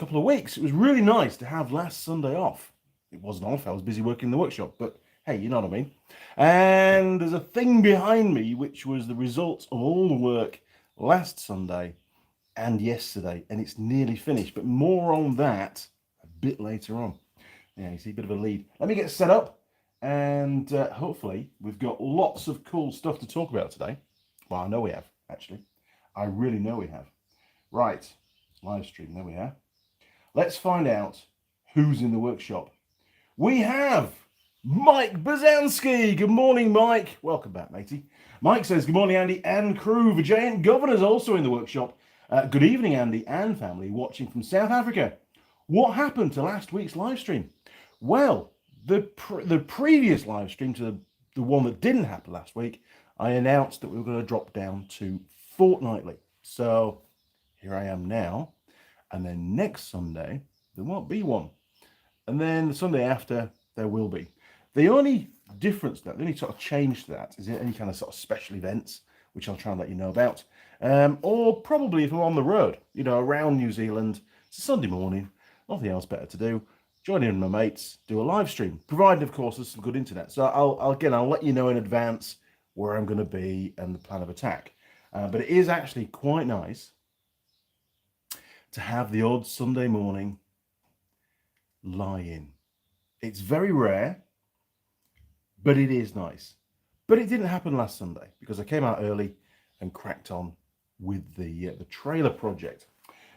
couple of weeks. It was really nice to have last Sunday off. It wasn't off, I was busy working in the workshop, but hey, you know what I mean. And there's a thing behind me, which was the result of all the work last Sunday and yesterday, and it's nearly finished, but more on that a bit later on. Yeah, you see a bit of a lead. Let me get set up, and hopefully we've got lots of cool stuff to talk about today. Well, I know we have, actually. I really know we have. Right, live stream, there we are. Let's find out who's in the workshop. We have Mike Bazanski. Good morning, Mike. Welcome back, matey. Mike says, good morning, Andy and crew. The Giant Governor's also in the workshop. Good evening, Andy and family, watching from South Africa. What happened to last week's live stream? Well, the previous live stream to the one that didn't happen last week, I announced that we were going to drop down to fortnightly. So here I am now. And then next Sunday, there won't be one. And then the Sunday after, there will be. The only difference, the only sort of change to that is any kind of sort of special events, which I'll try and let you know about. Or probably if I'm on the road, you know, around New Zealand, it's a Sunday morning, nothing else better to do. Join in with my mates, do a live stream, provided, of course, there's some good internet. So I'll let you know in advance where I'm going to be and the plan of attack. But it is actually quite nice to have the odd Sunday morning lie-in. It's very rare, but it is nice. But it didn't happen last Sunday because I came out early and cracked on with the trailer project.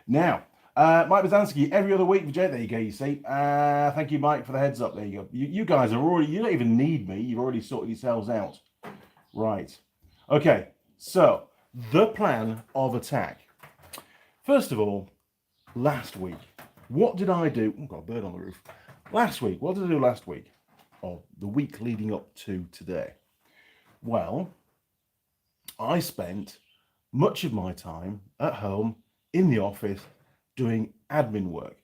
Now, Mike Bazanski, every other week, there you go, you see. Thank you, Mike, for the heads up. There you go. You guys are already, you don't even need me. You've already sorted yourselves out. Right. Okay, so the plan of attack. First of all, last week, what did I do? Oh, got a bird on the roof. Last week, what did I do last week? Or the week leading up to today? Well, I spent much of my time at home, in the office, doing admin work.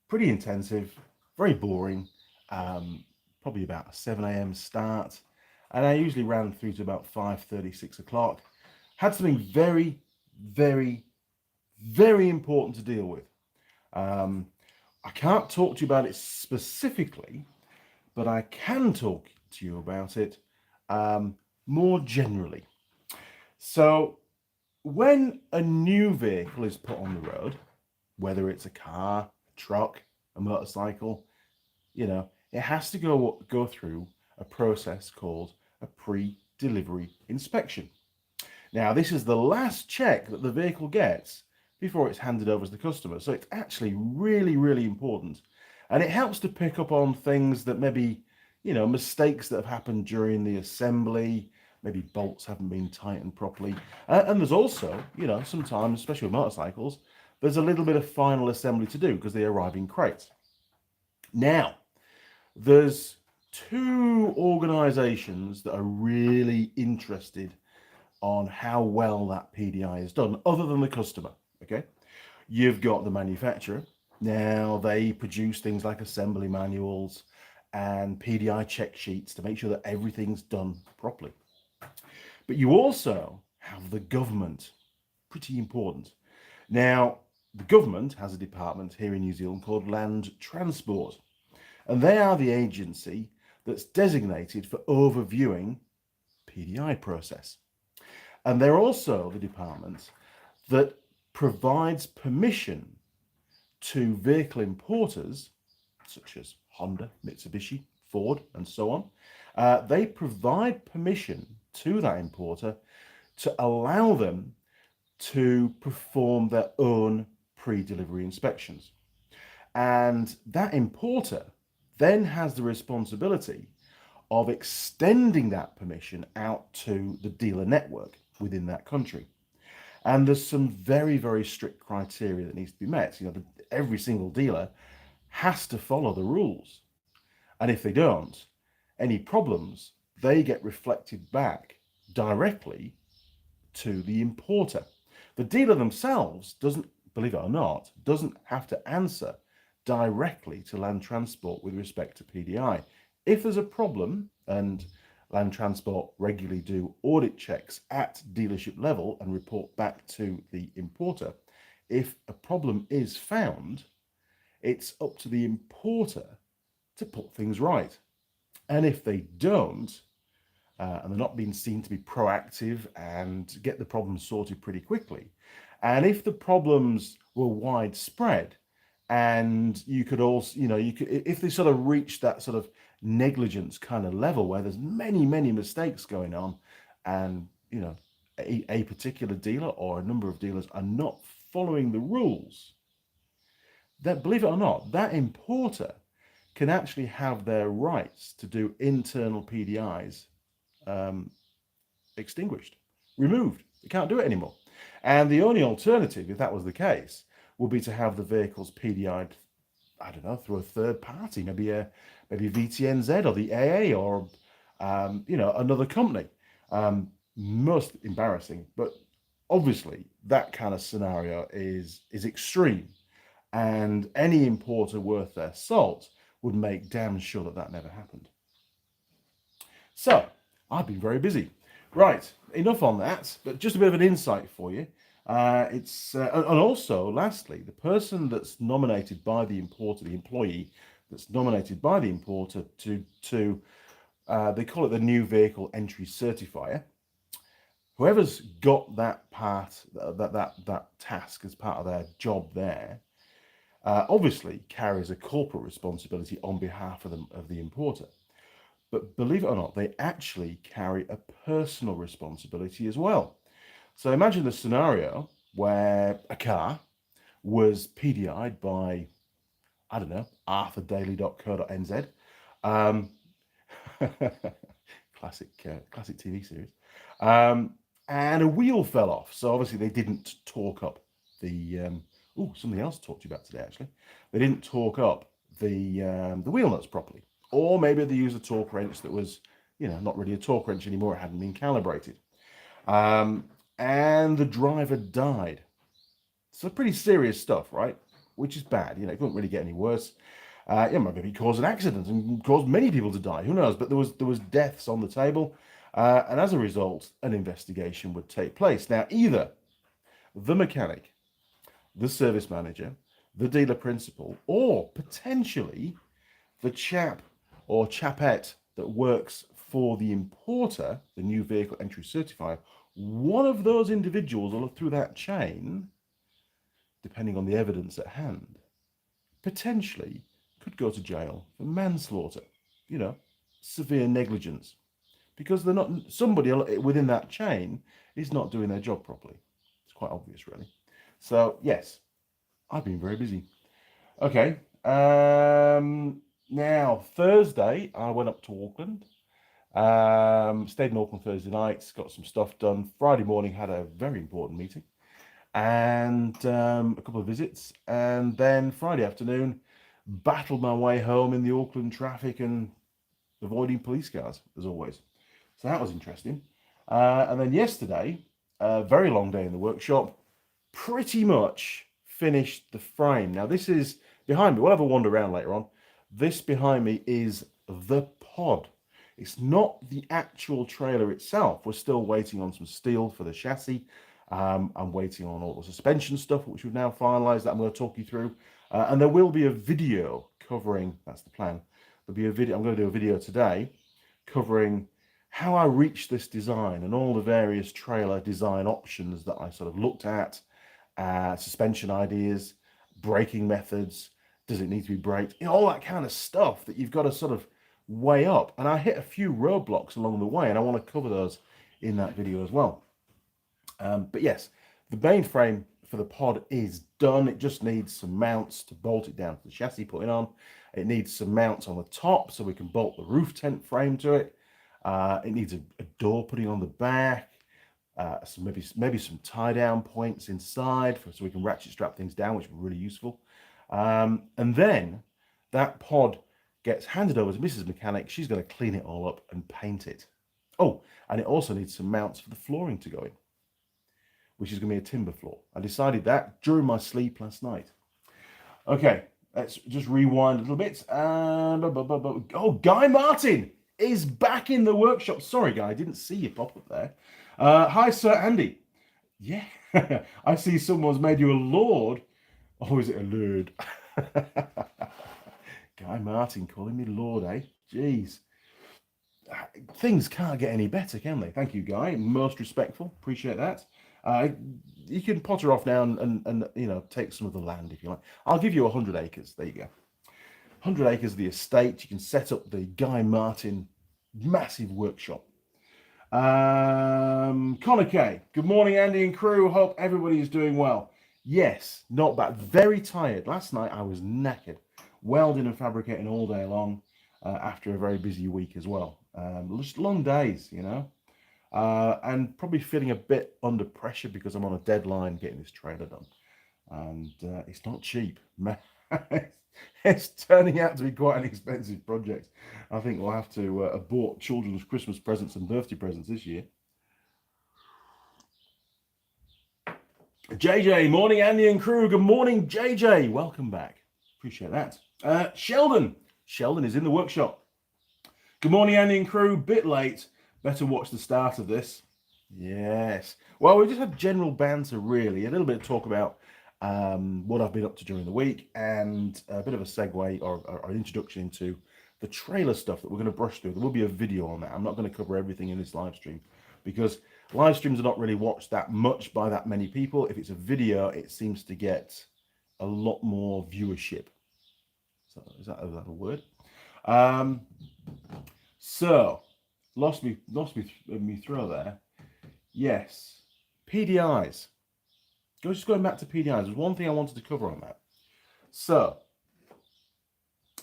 Pretty intensive, very boring, probably about a 7 a.m. start. And I usually ran through to about 5:30, 6 o'clock. Had something very, very, very important to deal with. I can't talk to you about it specifically, but I can talk to you about it more generally. So when a new vehicle is put on the road, whether it's a car, a truck, a motorcycle, you know, it has to go through a process called a pre-delivery inspection. Now, this is the last check that the vehicle gets before it's handed over to the customer. So it's actually really, really important. And it helps to pick up on things that maybe, you know, mistakes that have happened during the assembly, maybe bolts haven't been tightened properly. And there's also, you know, sometimes, especially with motorcycles, there's a little bit of final assembly to do because they arrive in crates. Now, there's two organizations that are really interested on how well that PDI is done, other than the customer, okay? You've got the manufacturer. Now, they produce things like assembly manuals and PDI check sheets to make sure that everything's done properly. But you also have the government, pretty important. Now, the government has a department here in New Zealand called Land Transport, and they are the agency that's designated for overviewing PDI process. And they're also the department that provides permission to vehicle importers, such as Honda, Mitsubishi, Ford, and so on. They provide permission to that importer to allow them to perform their own pre-delivery inspections. And that importer then has the responsibility of extending that permission out to the dealer network within that country. And there's some very, very strict criteria that needs to be met. You know, every single dealer has to follow the rules. And if they don't, any problems, they get reflected back directly to the importer. The dealer themselves doesn't, believe it or not, doesn't have to answer directly to Land Transport with respect to PDI. If there's a problem, and Land Transport regularly do audit checks at dealership level and report back to the importer, if a problem is found, it's up to the importer to put things right. And if they don't, and they're not being seen to be proactive and get the problem sorted pretty quickly, and if the problems were widespread, and you could also, if they sort of reach that sort of negligence kind of level where there's many mistakes going on, and a particular dealer or a number of dealers are not following the rules, that, believe it or not, that importer can actually have their rights to do internal PDIs extinguished, removed. They can't do it anymore. And the only alternative, if that was the case, would be to have the vehicles PDI'd, I don't know, through a third party, maybe VTNZ or the AA or another company. Most embarrassing, but obviously that kind of scenario is extreme, and any importer worth their salt would make damn sure that never happened. So I've been very busy. Right, enough on that, but just a bit of an insight for you. And also, lastly, the person that's nominated by the importer, the employee that's nominated by the importer to they call it the new vehicle entry certifier. Whoever's got that part, that task as part of their job there, obviously carries a corporate responsibility on behalf of the importer. But believe it or not, they actually carry a personal responsibility as well. So imagine the scenario where a car was PDI'd by, I don't know, arthurdaily.co.nz. Classic TV series. And a wheel fell off. So obviously they didn't torque up the, something else to talk to you about today, actually. They didn't torque up the wheel nuts properly. Or maybe they used a torque wrench that was, not really a torque wrench anymore. It hadn't been calibrated. And the driver died. So pretty serious stuff, right? Which is bad. It couldn't really get any worse. Maybe cause an accident and cause many people to die. Who knows? But there was deaths on the table. And as a result, an investigation would take place. Now, either the mechanic, the service manager, the dealer principal, or potentially the chap or chapette that works for the importer, the new vehicle entry certifier, one of those individuals all through that chain, depending on the evidence at hand, potentially could go to jail for manslaughter, severe negligence, because they're not, somebody within that chain is not doing their job properly. It's quite obvious, really. So yes, I've been very busy. Okay. Now, Thursday, I went up to Auckland. Stayed in Auckland Thursday night, got some stuff done. Friday morning, had a very important meeting and a couple of visits. And then Friday afternoon, battled my way home in the Auckland traffic and avoiding police cars, as always. So that was interesting. And then yesterday, a very long day in the workshop, pretty much finished the frame. Now, this is behind me. We'll have a wander around later on. This behind me is the pod. It's not the actual trailer itself. We're still waiting on some steel for the chassis. I'm waiting on all the suspension stuff, which we've now finalized, that I'm going to talk you through. And there will be a video covering, that's the plan. There'll be a video, I'm going to do a video today covering how I reached this design and all the various trailer design options that I sort of looked at, suspension ideas, braking methods, does it need to be braked, all that kind of stuff that you've got to sort of weigh up. And I hit a few roadblocks along the way, and I want to cover those in that video as well. But yes, the main frame for the pod is done. It just needs some mounts to bolt it down to the chassis putting on. It needs some mounts on the top so we can bolt the roof tent frame to it. It needs a door putting on the back, maybe some tie down points inside so we can ratchet strap things down, which would be really useful. And then that pod gets handed over to Mrs. Mechanic. She's going to clean it all up and paint it. Oh, and it also needs some mounts for the flooring to go in, which is going to be a timber floor. I decided that during my sleep last night. Okay, let's just rewind a little bit. Oh, Guy Martin is back in the workshop. Sorry, Guy, I didn't see you pop up there. Hi, Sir Andy. Yeah, I see someone's made you a lord. Oh, is it a lord? Guy Martin calling me lord, eh? Jeez. Things can't get any better, can they? Thank you, Guy. Most respectful. Appreciate that. You can potter off now and you know, take some of the land if you like. I'll give you 100 acres. There you go. 100 acres of the estate. You can set up the Guy Martin massive workshop. Connor K. Good morning, Andy and crew. Hope everybody is doing well. Yes, not bad. Very tired. Last night I was knackered. Welding and fabricating all day long after a very busy week as well. Just long days, you know. And probably feeling a bit under pressure because I'm on a deadline getting this trailer done. And it's not cheap. It's turning out to be quite an expensive project. I think we'll have to abort children's Christmas presents and birthday presents this year. JJ, morning Andy and crew. Good morning, JJ. Welcome back. Appreciate that. Sheldon is in the workshop. Good morning, Andy and crew. Bit late. Better watch the start of this. Yes. Well, we just had general banter, really. A little bit of talk about what I've been up to during the week and a bit of a segue or an introduction into the trailer stuff that we're going to brush through. There will be a video on that. I'm not going to cover everything in this live stream because live streams are not really watched that much by that many people. If it's a video, it seems to get a lot more viewership. So is that a word? So lost me throw there. Yes, PDIs. Just going back to PDIs, there's one thing I wanted to cover on that. So,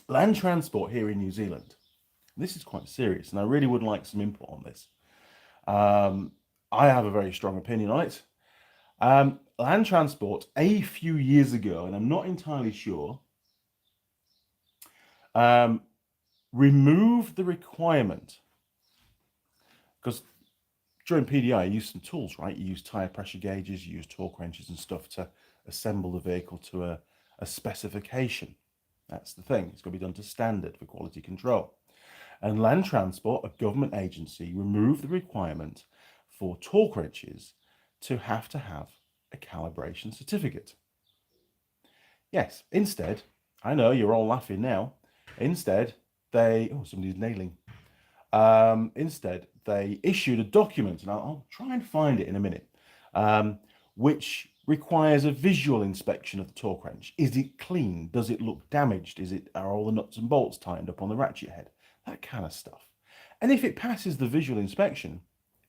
land transport here in New Zealand. This is quite serious, and I really would like some input on this. I have a very strong opinion on it. Land transport, a few years ago, and I'm not entirely sure, removed the requirement, because during PDI, you use some tools, right? You use tire pressure gauges, you use torque wrenches and stuff to assemble the vehicle to a specification. That's the thing. It's got to be done to standard for quality control. And Land Transport, a government agency, removed the requirement for torque wrenches to have a calibration certificate. Yes, instead, I know you're all laughing now. Instead, somebody's nailing. Instead, they issued a document, and I'll try and find it in a minute, which requires a visual inspection of the torque wrench. Is it clean? Does it look damaged? Are all the nuts and bolts tightened up on the ratchet head? That kind of stuff. And if it passes the visual inspection,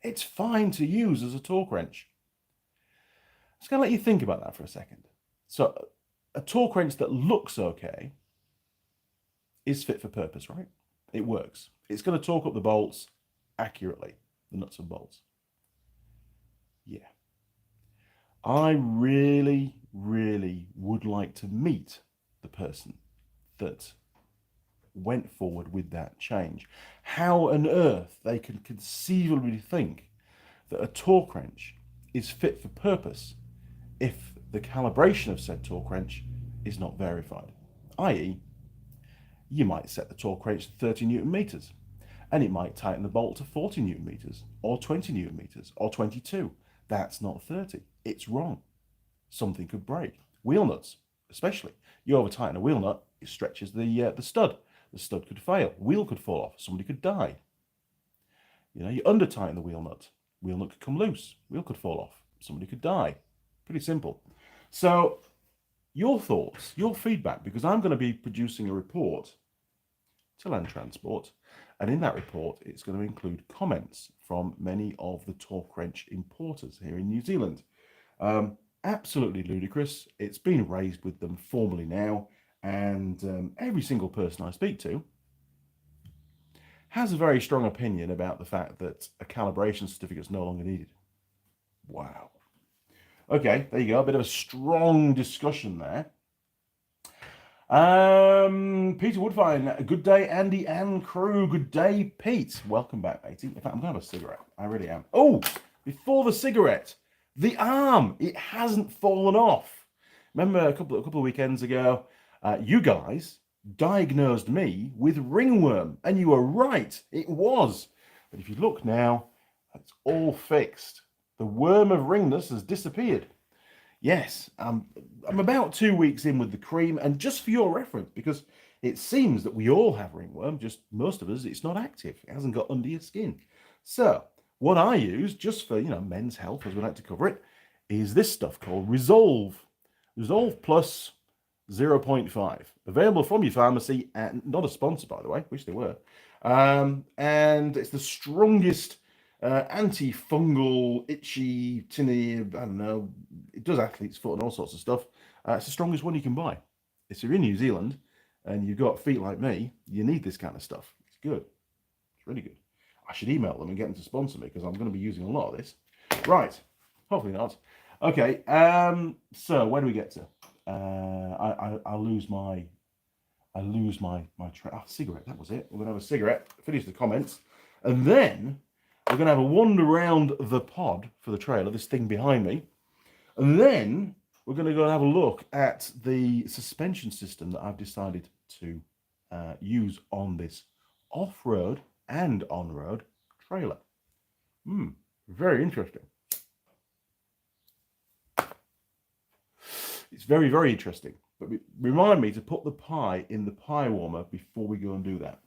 it's fine to use as a torque wrench. I'm just going to let you think about that for a second. So a torque wrench that looks okay is fit for purpose, right? It works. It's going to torque up the bolts accurately, the nuts and bolts. Yeah. I really, really would like to meet the person that went forward with that change. How on earth they can conceivably think that a torque wrench is fit for purpose if the calibration of said torque wrench is not verified, i.e., you might set the torque wrench to 30 Newton meters, and it might tighten the bolt to 40 Newton meters, or 20 Newton meters, or 22. That's not 30. It's wrong. Something could break. Wheel nuts, especially. You over tighten a wheel nut, it stretches the stud. The stud could fail. Wheel could fall off. Somebody could die. You know, you under tighten the wheel nut could come loose. Wheel could fall off. Somebody could die. Pretty simple. So, your thoughts, your feedback, because I'm going to be producing a report to Land Transport, and in that report it's going to include comments from many of the torque wrench importers here in New Zealand. Absolutely ludicrous. It's been raised with them formally now, and every single person I speak to has a very strong opinion about the fact that a calibration certificate is no longer needed. Wow. Okay, there you go. A bit of a strong discussion there. Peter Woodfine, good day, Andy and crew. Good day, Pete. Welcome back, matey. In fact, I'm going to have a cigarette. I really am. Oh, before the cigarette, the arm, it hasn't fallen off. Remember a couple of weekends ago, you guys diagnosed me with ringworm, and you were right, it was. But if you look now, it's all fixed. The worm of ringness has disappeared. Yes, I'm about 2 weeks in with the cream, and just for your reference, because it seems that we all have ringworm, just most of us, it's not active. It hasn't got under your skin. So what I use, just for, men's health, as we like to cover it, is this stuff called Resolve. Resolve Plus 0.5. Available from your pharmacy, and not a sponsor, by the way. Wish they were. And it's the strongest antifungal, itchy, tinny, I don't know, it does athlete's foot and all sorts of stuff. It's the strongest one you can buy. If you're in New Zealand and you've got feet like me, you need this kind of stuff. It's good. It's really good. I should email them and get them to sponsor me, because I'm going to be using a lot of this. Right. Hopefully not. Okay. So where do we get to? I lose my cigarette. That was it. We're gonna have a cigarette, finish the comments, and then we're gonna have a wander around the pod for the trailer, this thing behind me, and then we're gonna go and have a look at the suspension system that I've decided to use on this off-road and on-road trailer. Very interesting. It's very, very interesting. But remind me to put the pie in the pie warmer before we go and do that.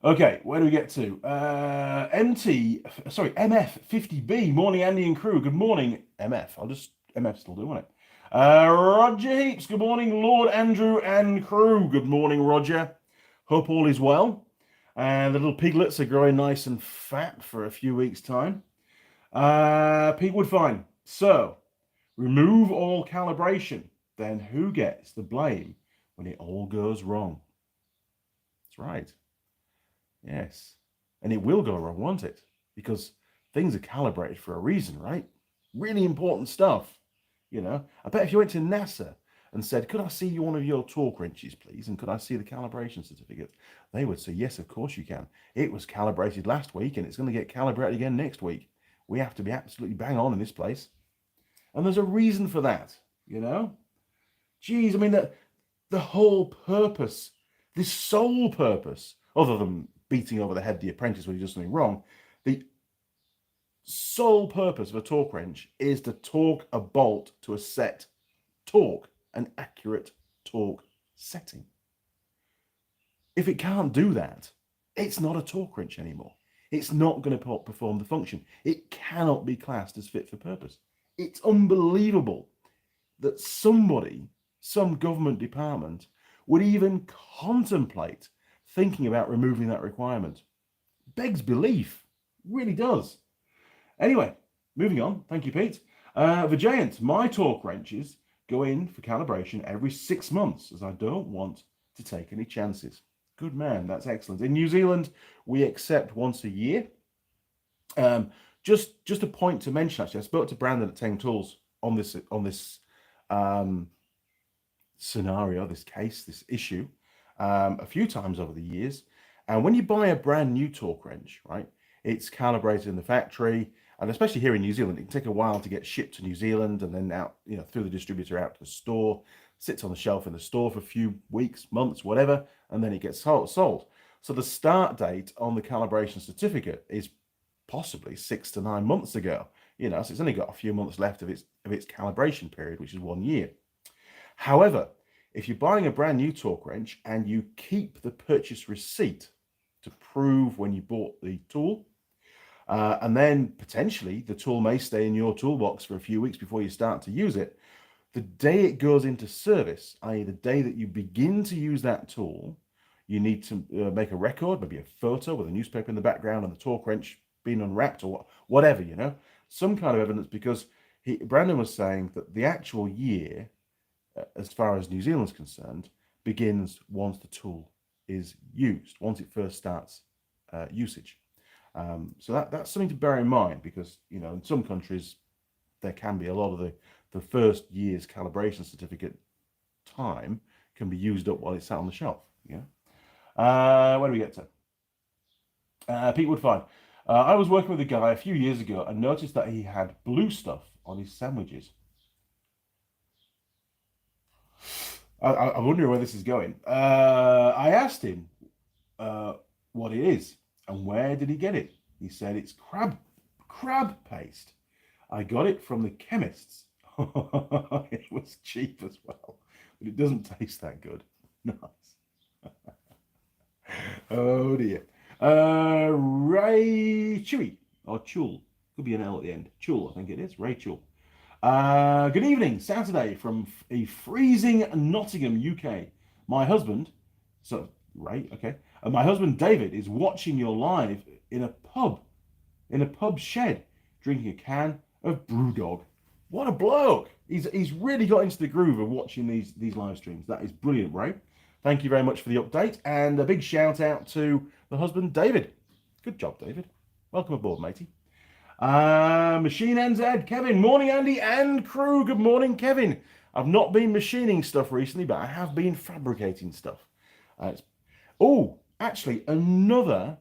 Okay, where do we get to? MF50B. Morning, Andy and crew. Good morning, MF. MF still do, won't it? Roger Heaps. Good morning, Lord Andrew and crew. Good morning, Roger. Hope all is well. And the little piglets are growing nice and fat for a few weeks' time. Pete Woodfine. So, remove all calibration. Then who gets the blame when it all goes wrong? That's right. Yes. And it will go wrong, won't it? Because things are calibrated for a reason, right? Really important stuff. I bet if you went to NASA and said, could I see one of your torque wrenches, please? And could I see the calibration certificate? They would say, yes, of course you can. It was calibrated last week and it's going to get calibrated again next week. We have to be absolutely bang on in this place. And there's a reason for that, Geez, I mean, the whole purpose, this sole purpose, other than beating over the head the apprentice when he does something wrong, the sole purpose of a torque wrench is to torque a bolt to a set torque, an accurate torque setting. If it can't do that, it's not a torque wrench anymore. It's not going to perform the function. It cannot be classed as fit for purpose. It's unbelievable that some government department would even contemplate thinking about removing that requirement. Begs belief, really does. Anyway, moving on. Thank you, Pete. The Giant, my torque wrenches go in for calibration every 6 months, as I don't want to take any chances. Good man, that's excellent. In New Zealand, we accept once a year. Just a point to mention, actually, I spoke to Brandon at Teng Tools on this scenario, this case, this issue, a few times over the years. And when you buy a brand new torque wrench, right, it's calibrated in the factory, and especially here in New Zealand, it can take a while to get shipped to New Zealand and then out, through the distributor out to the store, sits on the shelf in the store for a few weeks, months, whatever, and then it gets sold. So the start date on the calibration certificate is possibly 6 to 9 months ago, so it's only got a few months left of its calibration period, which is 1 year. However, if you're buying a brand new torque wrench and you keep the purchase receipt to prove when you bought the tool, and then potentially the tool may stay in your toolbox for a few weeks before you start to use it, the day it goes into service, i.e. the day that you begin to use that tool, you need to make a record, maybe a photo with a newspaper in the background and the torque wrench being unwrapped or whatever, some kind of evidence, because Brandon was saying that the actual year, as far as New Zealand's concerned, begins once the tool is used, once it first starts usage. So that's something to bear in mind, because, in some countries, there can be a lot of the first year's calibration certificate time can be used up while it's sat on the shelf. Where do we get to? Pete Woodfine. I was working with a guy a few years ago and noticed that he had blue stuff on his sandwiches. I'm wondering where this is going. I asked him what it is and where did he get it. He said it's crab crab paste. I got it from the chemist's. It was cheap as well, but it doesn't taste that good. Nice. Oh dear. Ray Chewy or Chul. Could be an L at the end. Chul, I think it is. Ray Chul. Good evening, Saturday from a freezing Nottingham, UK. My husband, Ray, okay. My husband David is watching your live in a pub shed, drinking a can of Brewdog. What a bloke! He's really got into the groove of watching these live streams. That is brilliant, Ray. Thank you very much for the update, and a big shout out to the husband, David. Good job, David. Welcome aboard, matey. Machine NZ, Kevin. Morning, Andy and crew. Good morning, Kevin. I've not been machining stuff recently, but I have been fabricating stuff. Actually, another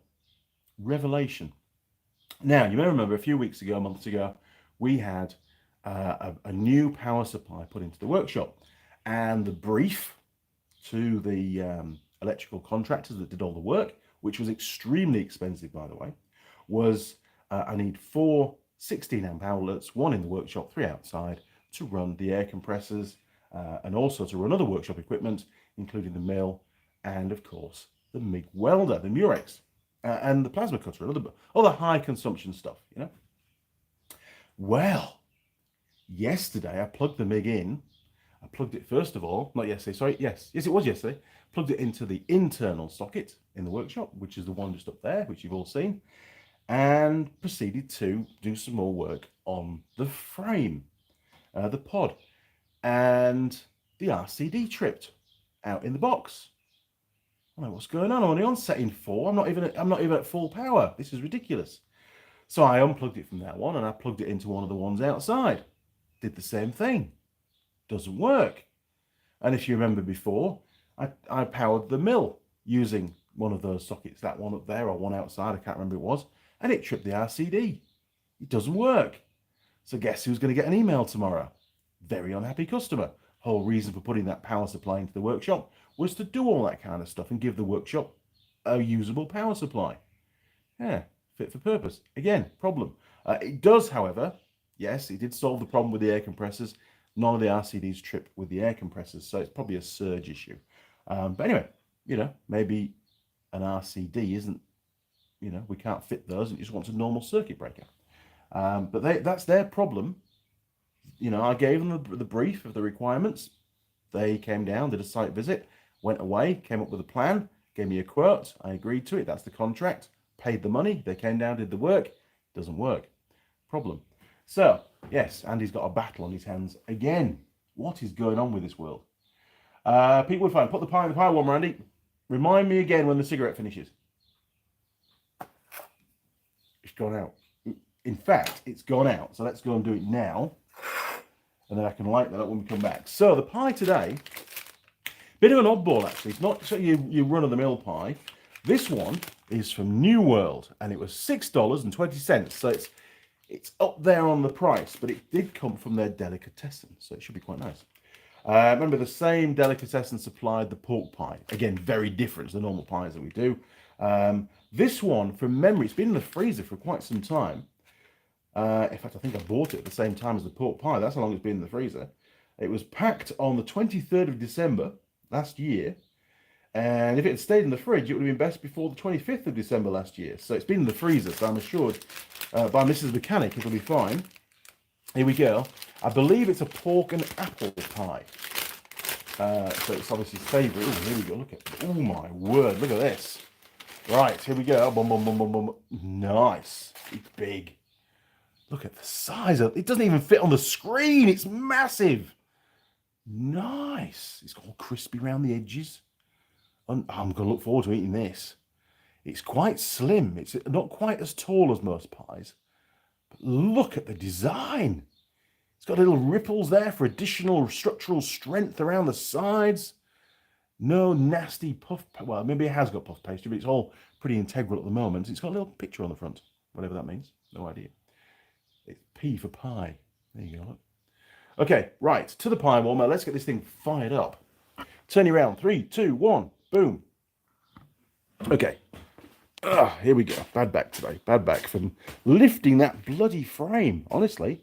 revelation. Now, you may remember a few weeks ago, months ago, we had a new power supply put into the workshop, and the brief to the electrical contractors that did all the work, which was extremely expensive, by the way, was I need 4 16-amp outlets, 1 in the workshop, 3 outside, to run the air compressors and also to run other workshop equipment, including the mill and, of course, the MIG welder, the Murex, and the plasma cutter, and other high consumption stuff, you know. Well, yesterday I plugged the MIG in. I plugged it first of all, not yesterday, sorry, yes, it was yesterday. Plugged it into the internal socket in the workshop, which is the one just up there, which you've all seen, and proceeded to do some more work on the frame, the pod, and the RCD tripped out in the box. I'm like, what's going on? I'm only on setting 4. I'm not even at full power. This is ridiculous. So I unplugged it from that one and I plugged it into one of the ones outside. Did the same thing. Doesn't work. And if you remember before, I powered the mill using one of those sockets, that one up there or one outside, I can't remember what it was, and it tripped the RCD. It doesn't work. So guess who's going to get an email tomorrow? Very unhappy customer. Whole reason for putting that power supply into the workshop was to do all that kind of stuff and give the workshop a usable power supply. Yeah, fit for purpose. Again, problem. It does, however, yes, it did solve the problem with the air compressors. None of the RCDs trip with the air compressors, so it's probably a surge issue. But anyway, you know, maybe an RCD isn't, you know, we can't fit those and it just wants a normal circuit breaker. But that's their problem. You know, I gave them the brief of the requirements. They came down, did a site visit, went away, came up with a plan, gave me a quote. I agreed to it. That's the contract. Paid the money. They came down, did the work. Doesn't work. Problem. So, yes, Andy's got a battle on his hands again. What is going on with this world? Pete Woodfine, put the pie in the pie warmer, Andy. Remind me again when the cigarette finishes. It's gone out. In fact, it's gone out. So let's go and do it now. And then I can light that up when we come back. So the pie today, bit of an oddball actually. It's not so you run-of-the-mill pie. This one is from New World, and it was $6.20. So it's up there on the price, but it did come from their delicatessen, so it should be quite nice. Remember, the same delicatessen supplied the pork pie. Again, very different to the normal pies that we do. This one, from memory, it's been in the freezer for quite some time. In fact, I think I bought it at the same time as the pork pie. That's how long it's been in the freezer. It was packed on the 23rd of December last year. And if it had stayed in the fridge, it would have been best before the 25th of December last year. So it's been in the freezer, so I'm assured by Mrs. Mechanic it'll be fine. Here we go. I believe it's a pork and apple pie. So it's obviously savoury. Oh, here we go. Look at, oh my word, look at this. Right, here we go. Boom, boom, boom, boom, boom. Nice. It's big. Look at the size of it. It doesn't even fit on the screen. It's massive. Nice. It's all crispy around the edges. I'm going to look forward to eating this. It's quite slim. It's not quite as tall as most pies. But look at the design. It's got little ripples there for additional structural strength around the sides. No nasty puff. Well, maybe it has got puff pastry, but it's all pretty integral at the moment. It's got a little picture on the front, whatever that means. No idea. It's P for pie. There you go. Look. Okay, right, to the pie warmer. Let's get this thing fired up. Turn you around. 3, 2, 1. Boom. Okay. Here we go. Bad back today. Bad back from lifting that bloody frame, honestly.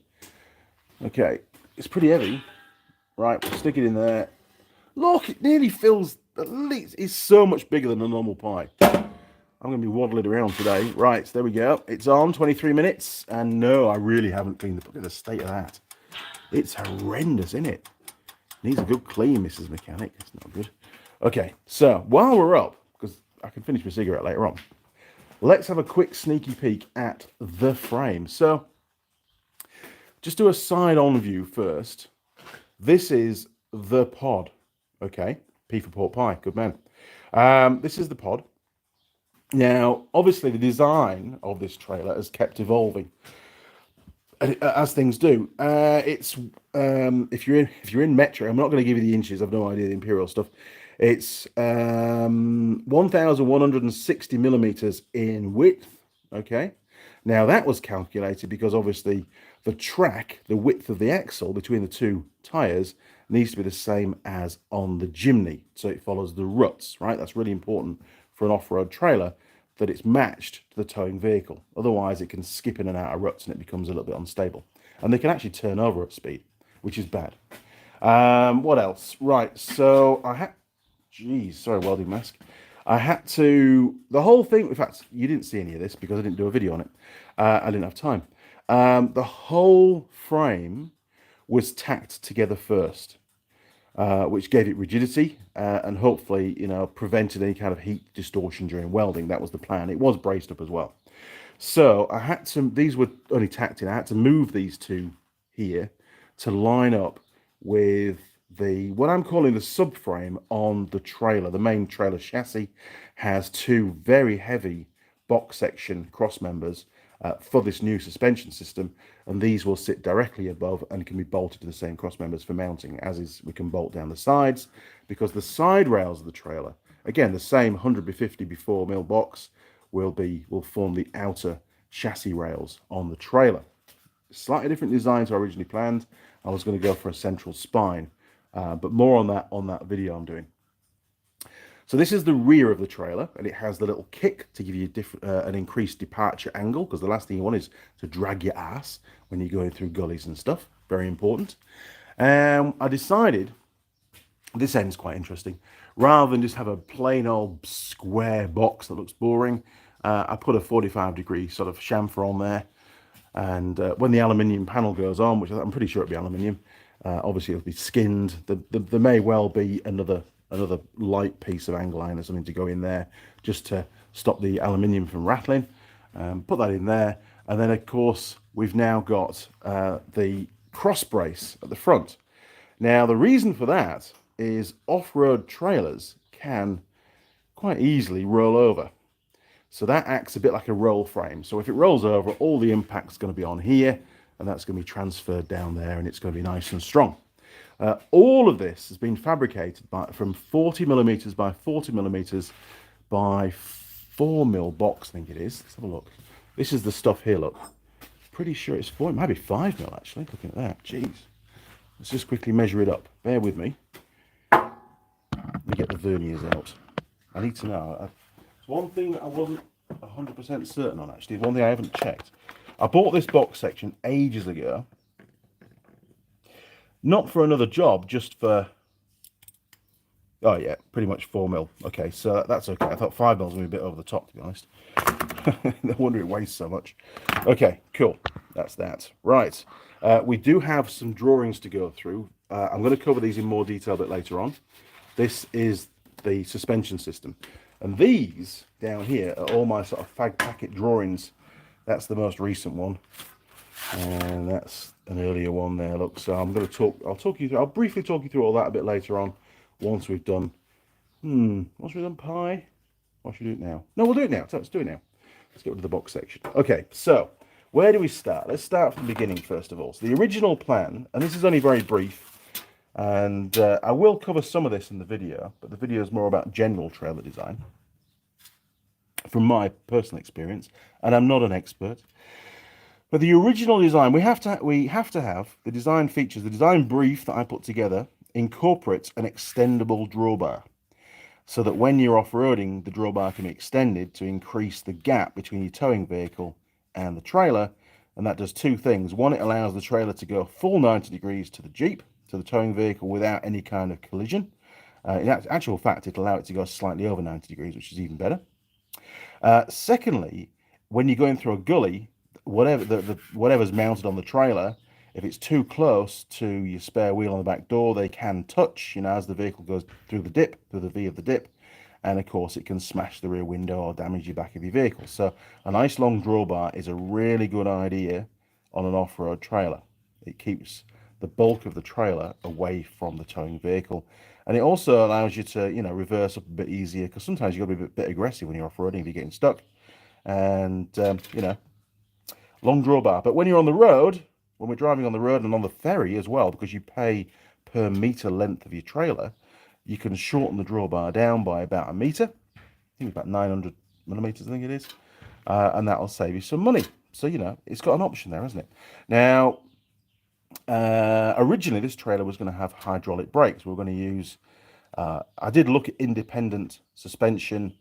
Okay, it's pretty heavy. Right, we'll stick it in there. Look, it nearly fills, at least, it's so much bigger than a normal pie. I'm going to be waddling around today. Right, so there we go. It's on, 23 minutes. And no, I really haven't cleaned the, look at the state of that. It's horrendous, isn't it? Needs a good clean, Mrs. Mechanic. It's not good. Okay, so while we're up, because I can finish my cigarette later on, let's have a quick sneaky peek at the frame. So just do a side-on view first. This is the pod. Okay, P for pork pie. Good man. This is the pod. Now, obviously, the design of this trailer has kept evolving, as things do. It's if you're in Metro, I'm not going to give you the inches. I've no idea the imperial stuff. It's 1,160 millimeters in width. Okay. Now that was calculated because obviously the track, the width of the axle between the two tires needs to be the same as on the Jimny, so it follows the ruts. Right. That's really important for an off-road trailer, that it's matched to the towing vehicle. Otherwise, it can skip in and out of ruts and it becomes a little bit unstable. And they can actually turn over at speed, which is bad. What else? Right, so I had... Geez, sorry, welding mask. I had to... The whole thing... In fact, you didn't see any of this because I didn't do a video on it. I didn't have time. The whole frame was tacked together first, which gave it rigidity and hopefully, you know, prevented any kind of heat distortion during welding. That was the plan. It was braced up as well. So I had to, these were only tacked in, I had to move these two here to line up with the, what I'm calling the subframe on the trailer. The main trailer chassis has two very heavy box section cross members for this new suspension system, and these will sit directly above and can be bolted to the same cross members for mounting, as is we can bolt down the sides, because the side rails of the trailer, again the same 150x4 mil box, will form the outer chassis rails on the trailer. Slightly different design to originally planned. I was going to go for a central spine, but more on that video I'm doing. So this is the rear of the trailer, and it has the little kick to give you an increased departure angle, because the last thing you want is to drag your ass when you're going through gullies and stuff. Very important. I decided, this end's quite interesting, rather than just have a plain old square box that looks boring, I put a 45-degree sort of chamfer on there, and when the aluminium panel goes on, which I'm pretty sure it'll be aluminium, obviously it'll be skinned. There may well be another light piece of angle iron or something to go in there just to stop the aluminium from rattling. Put that in there, and then of course we've now got the cross brace at the front. Now the reason for that is off-road trailers can quite easily roll over, so that acts a bit like a roll frame. So if it rolls over, all the impact's going to be on here, and that's going to be transferred down there, and it's going to be nice and strong. All of this has been fabricated from 40 millimeters by 40 millimeters by 4 mil box, I think it is. Let's have a look. This is the stuff here, look. Pretty sure it's 4, it might be 5 mil actually, looking at that. Jeez. Let's just quickly measure it up. Bear with me. Let me get the verniers out. I need to know. It's one thing I wasn't 100% certain on actually, one thing I haven't checked. I bought this box section ages ago. Not for another job, just for... Oh yeah, pretty much 4 mil. Okay, so that's okay. I thought 5 mil was going to be a bit over the top, to be honest. No wonder it weighs so much. Okay, cool. That's that. Right. We do have some drawings to go through. I'm going to cover these in more detail a bit later on. This is the suspension system. And these down here are all my sort of fag packet drawings. That's the most recent one. And that's an earlier one there, look. So I'm going to I'll briefly talk you through all that a bit later on, once we've done, once we've done pie. Or should we do it now? No, we'll do it now. Let's do it now. Let's get rid of the box section. Okay, so where do we start? Let's start from the beginning first of all. So the original plan, and this is only very brief, and I will cover some of this in the video, but the video is more about general trailer design from my personal experience, and I'm not an expert. But the original design, we have to have the design features, the design brief that I put together incorporates an extendable drawbar. so that when you're off-roading, the drawbar can be extended to increase the gap between your towing vehicle and the trailer. And that does two things. One, it allows the trailer to go full 90 degrees to the Jeep, to the towing vehicle, without any kind of collision. In actual fact, it'll allow it to go slightly over 90 degrees, which is even better. Secondly, when you're going through a gully, whatever's mounted on the trailer, if it's too close to your spare wheel on the back door, they can touch, as the vehicle goes through the dip, through the V of the dip. And of course, it can smash the rear window or damage the back of your vehicle. So a nice long drawbar is a really good idea on an off-road trailer. It keeps the bulk of the trailer away from the towing vehicle. And it also allows you to, reverse up a bit easier, because sometimes you've got to be a bit aggressive when you're off-roading if you're getting stuck. And, long drawbar. But when you're on the road, when we're driving on the road and on the ferry as well, because you pay per meter length of your trailer, you can shorten the drawbar down by about a meter. I think it's about 900 millimeters, I think it is. And that'll save you some money. So, it's got an option there, hasn't it? Now, originally this trailer was going to have hydraulic brakes. We were going to use, I did look at independent suspension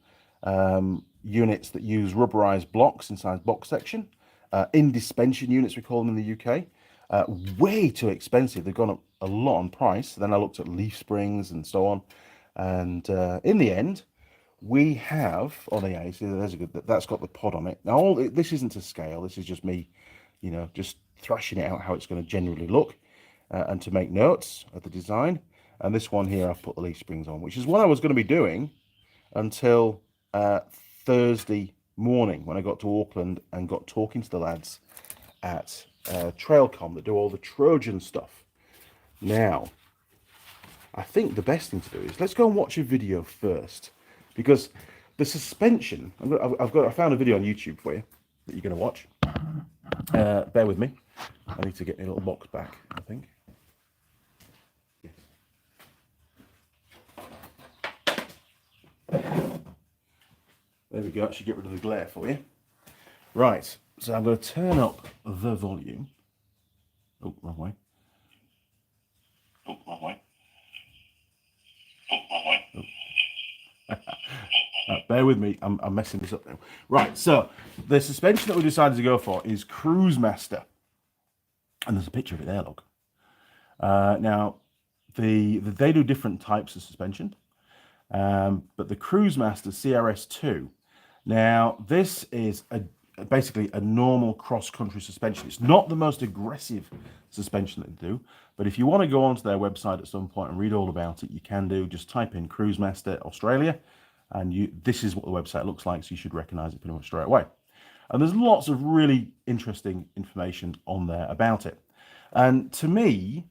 units that use rubberized blocks inside box section. Indispension units, we call them in the UK. Way too expensive. They've gone up a lot on price. Then I looked at leaf springs and so on. And in the end, we have, yeah, see, there's a good, that's got the pod on it. Now, this isn't to scale. This is just me, just thrashing it out how it's going to generally look and to make notes of the design. And this one here, I've put the leaf springs on, which is what I was going to be doing until Thursday morning when I got to Auckland and got talking to the lads at Trailcom that do all the Trojan stuff. Now, I think the best thing to do is let's go and watch a video first, because the suspension, I found a video on YouTube for you that you're going to watch. Bear with me. I need to get my little box back, I think. Yes. There we go. I should get rid of the glare for you. Right. So I'm going to turn up the volume. Oh, wrong way. Oh, wrong way. Oh, wrong way. Oh. Bear with me. I'm messing this up now. Right. So the suspension that we decided to go for is Cruise Master. And there's a picture of it there, look. Now, they do different types of suspension. But the Cruise Master CRS2. Now, this is basically a normal cross-country suspension. It's not the most aggressive suspension that they do, but if you want to go onto their website at some point and read all about it, you can do. Just type in Cruise Master Australia, and this is what the website looks like, so you should recognize it pretty much straight away. And there's lots of really interesting information on there about it. And to me,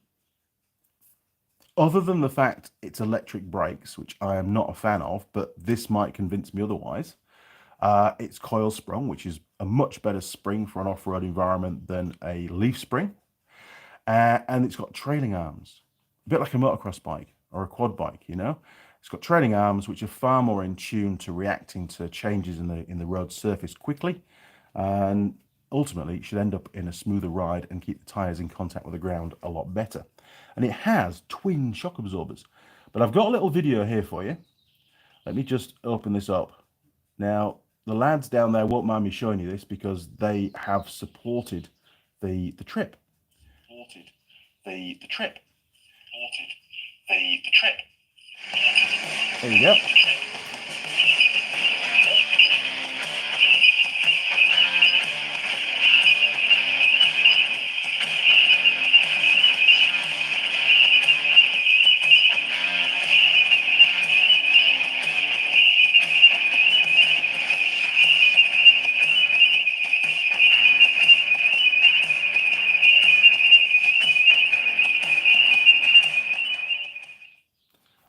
other than the fact it's electric brakes, which I am not a fan of, but this might convince me otherwise, it's coil sprung, which is a much better spring for an off-road environment than a leaf spring. And it's got trailing arms, a bit like a motocross bike or a quad bike, It's got trailing arms, which are far more in tune to reacting to changes in the road surface quickly. And ultimately, it should end up in a smoother ride and keep the tyres in contact with the ground a lot better. And it has twin shock absorbers. But I've got a little video here for you. Let me just open this up. Now, the lads down there won't mind me showing you this because they have supported the trip. There you go.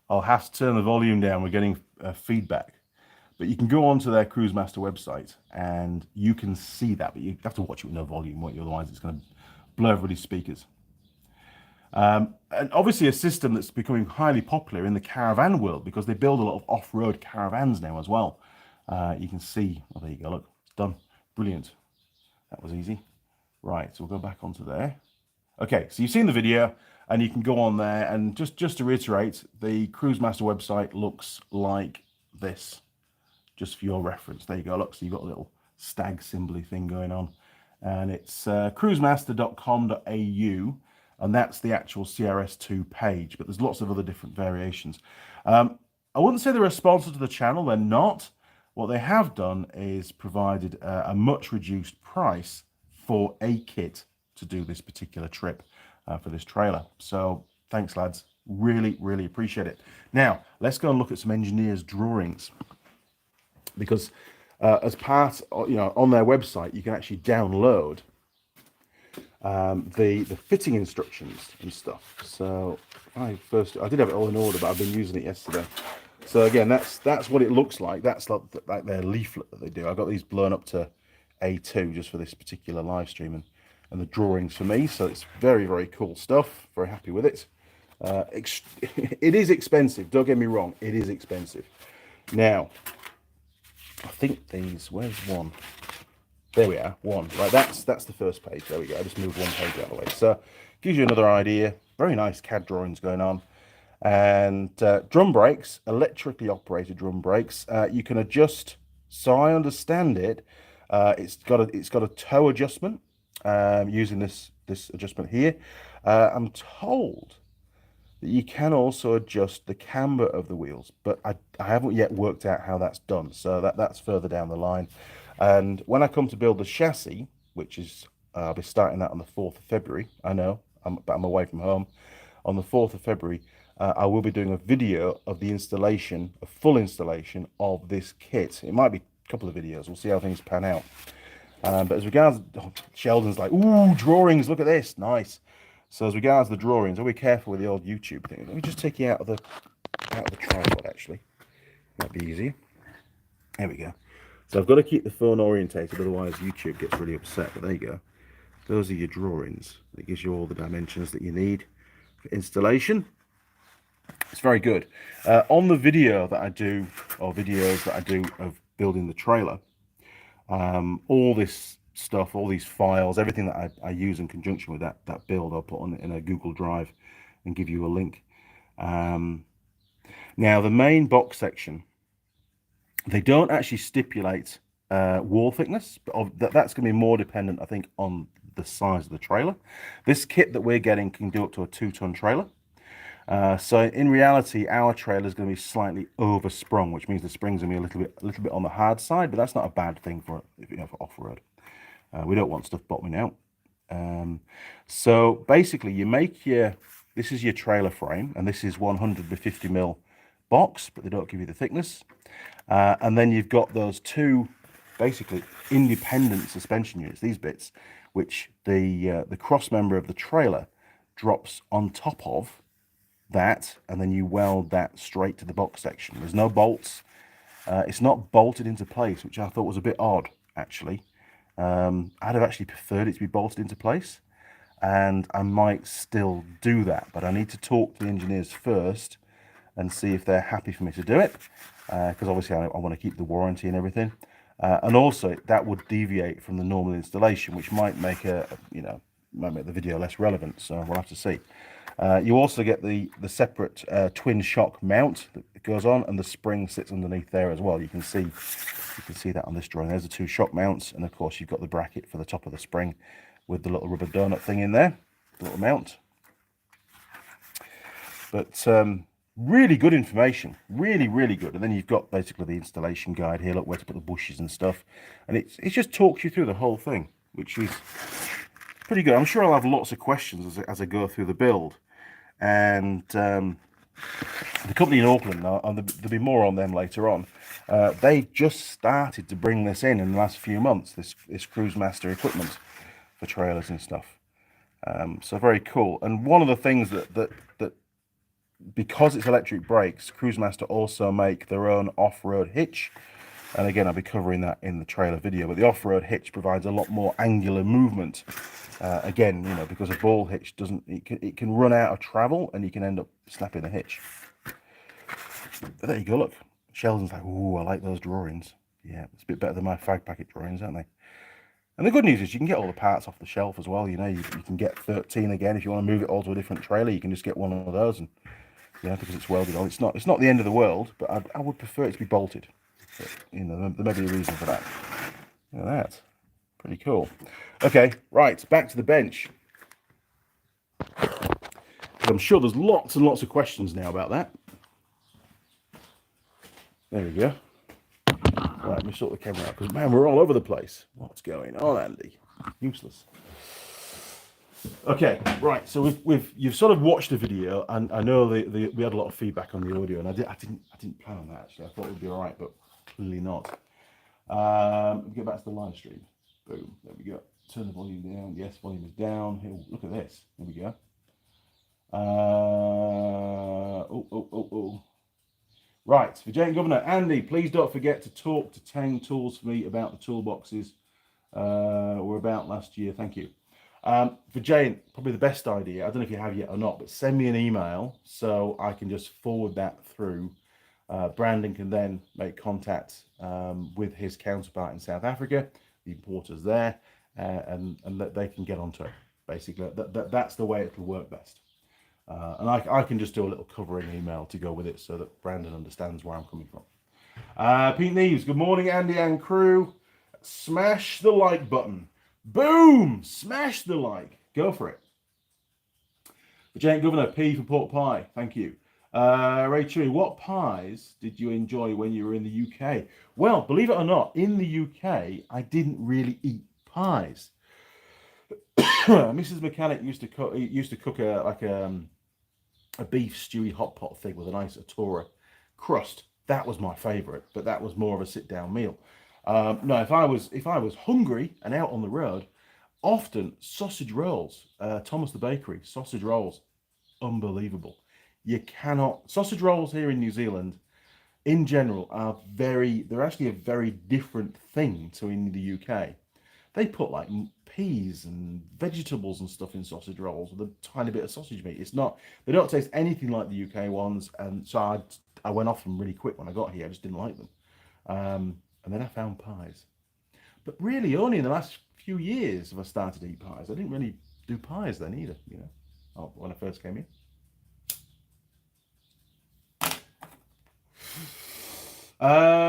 I'll have to turn the volume down. We're getting feedback. But you can go onto their Cruise Master website and you can see that. But you have to watch it with no volume, won't you? Otherwise, it's going to blur everybody's speakers. And obviously a system that's becoming highly popular in the caravan world because they build a lot of off-road caravans now as well. You can see, oh, there you go, look, it's done. Brilliant. That was easy. Right, so we'll go back onto there. Okay, so you've seen the video and you can go on there, and just to reiterate, the Cruisemaster website looks like this, just for your reference. There you go, look, so you've got a little stag symbol thing going on, and it's cruisemaster.com.au, and that's the actual CRS2 page, but there's lots of other different variations. I wouldn't say they're a sponsor to the channel, they're not. What they have done is provided a much reduced price for a kit to do this particular trip for this trailer. So thanks, lads. Really, really appreciate it. Now, let's go and look at some engineers' drawings, because as part, on their website, you can actually download the fitting instructions and stuff. So I did have it all in order, but I've been using it yesterday. So again, that's what it looks like. That's like their leaflet that they do. I got these blown up to A2 just for this particular live stream, and the drawings for me. So it's very, very cool stuff. Very happy with it. It is expensive. Don't get me wrong. It is expensive. Now, I think these. Where's one? There we are. One. Right. That's the first page. There we go. I just moved one page out of the way. So gives you another idea. Very nice CAD drawings going on. And drum brakes, electrically operated drum brakes, you can adjust. So I understand it. It's got a toe adjustment using this adjustment here. I'm told that you can also adjust the camber of the wheels, but I haven't yet worked out how that's done. So that's further down the line. And when I come to build the chassis, which is I'll be starting that on the 4th of February. I know, but I'm away from home. On the 4th of February. I will be doing a video of the installation, a full installation of this kit. It might be a couple of videos. We'll see how things pan out. But as regards, Sheldon's like, ooh, drawings, look at this, nice. So as regards the drawings, I'll be careful with the old YouTube thing. Let me just take you out of the tripod, actually. Might be easier. There we go. So I've got to keep the phone orientated, otherwise YouTube gets really upset. But there you go. Those are your drawings. It gives you all the dimensions that you need for installation. It's very good. On the video that I do, or videos that I do of building the trailer, all this stuff, all these files, everything that I use in conjunction with that build, I'll put on in a Google Drive and give you a link. Now, the main box section, they don't actually stipulate wall thickness, but that's going to be more dependent, I think, on the size of the trailer. This kit that we're getting can do up to a 2-ton trailer. So in reality, our trailer is going to be slightly oversprung, which means the springs are going to be a little bit on the hard side, but that's not a bad thing for off-road. We don't want stuff bottoming out. So basically, this is your trailer frame, and this is 150mm box, but they don't give you the thickness. And then you've got those two basically independent suspension units, these bits, which the cross member of the trailer drops on top of that, and then you weld that straight to the box section. There's no bolts. It's not bolted into place, which I thought was a bit odd, actually. I'd have actually preferred it to be bolted into place, and I might still do that, but I need to talk to the engineers first and see if they're happy for me to do it, because obviously I want to keep the warranty and everything. And also that would deviate from the normal installation, which might make might make the video less relevant, so we'll have to see. You also get the separate twin shock mount that goes on, and the spring sits underneath there as well. You can see that on this drawing. There's the two shock mounts, and of course you've got the bracket for the top of the spring with the little rubber donut thing in there, the little mount. But really good information, really, really good. And then you've got basically the installation guide here, look where to put the bushes and stuff, and it just talks you through the whole thing, which is pretty good. I'm sure I'll have lots of questions as I go through the build. And the company in Auckland, there'll be more on them later on, they just started to bring this in the last few months, this Cruisemaster equipment for trailers and stuff. So very cool. And one of the things that because it's electric brakes, Cruisemaster also make their own off-road hitch. And again, I'll be covering that in the trailer video, but the off-road hitch provides a lot more angular movement. Again, because a ball hitch it can run out of travel, and you can end up snapping the hitch. But there you go, look. Sheldon's like, ooh, I like those drawings. Yeah, it's a bit better than my fag packet drawings, aren't they? And the good news is you can get all the parts off the shelf as well. You know, you can get 13 again if you want to move it all to a different trailer. You can just get one of those, and because it's welded on. It's not the end of the world, but I would prefer it to be bolted. But, you know, there may be a reason for that. Look at that, pretty cool. Okay, right, back to the bench. I'm sure there's lots and lots of questions now about that. There we go. Right, let me sort the camera out because, man, we're all over the place. What's going on, Andy? Useless. Okay, right. So you've sort of watched the video, and I know we had a lot of feedback on the audio, and I didn't plan on that actually. I thought it would be all right, but clearly not. Let me get back to the live stream. Boom. There we go. Turn the volume down. Yes, volume is down. Here, look at this. There we go. Right, Virginia Governor Andy, please don't forget to talk to Tang Tools for me about the toolboxes we're about last year. Thank you. For Jane, probably the best idea, I don't know if you have yet or not, but send me an email so I can just forward that through. Brandon can then make contact with his counterpart in South Africa, the importers there, and that they can get onto it. Basically, that's the way it'll work best. And I can just do a little covering email to go with it so that Brandon understands where I'm coming from. Pete Neves, good morning, Andy and crew. Smash the like button. Boom! Smash the like. Go for it. Virginia Governor, P for pork pie. Thank you. Ray Chewy, what pies did you enjoy when you were in the UK? Well, believe it or not, in the UK, I didn't really eat pies. Mrs. Mechanic used to cook a beef stewy hot pot thing with a nice Atora crust. That was my favourite, but that was more of a sit down meal. No, if I was hungry and out on the road, often sausage rolls. Thomas the Bakery sausage rolls, unbelievable. You cannot sausage rolls here in New Zealand, in general, they're actually a very different thing to in the UK. They put like peas and vegetables and stuff in sausage rolls with a tiny bit of sausage meat. They don't taste anything like the UK ones, and so I went off them really quick when I got here. I just didn't like them. And then I found pies. But really only in the last few years have I started to eat pies. I didn't really do pies then either, when I first came here.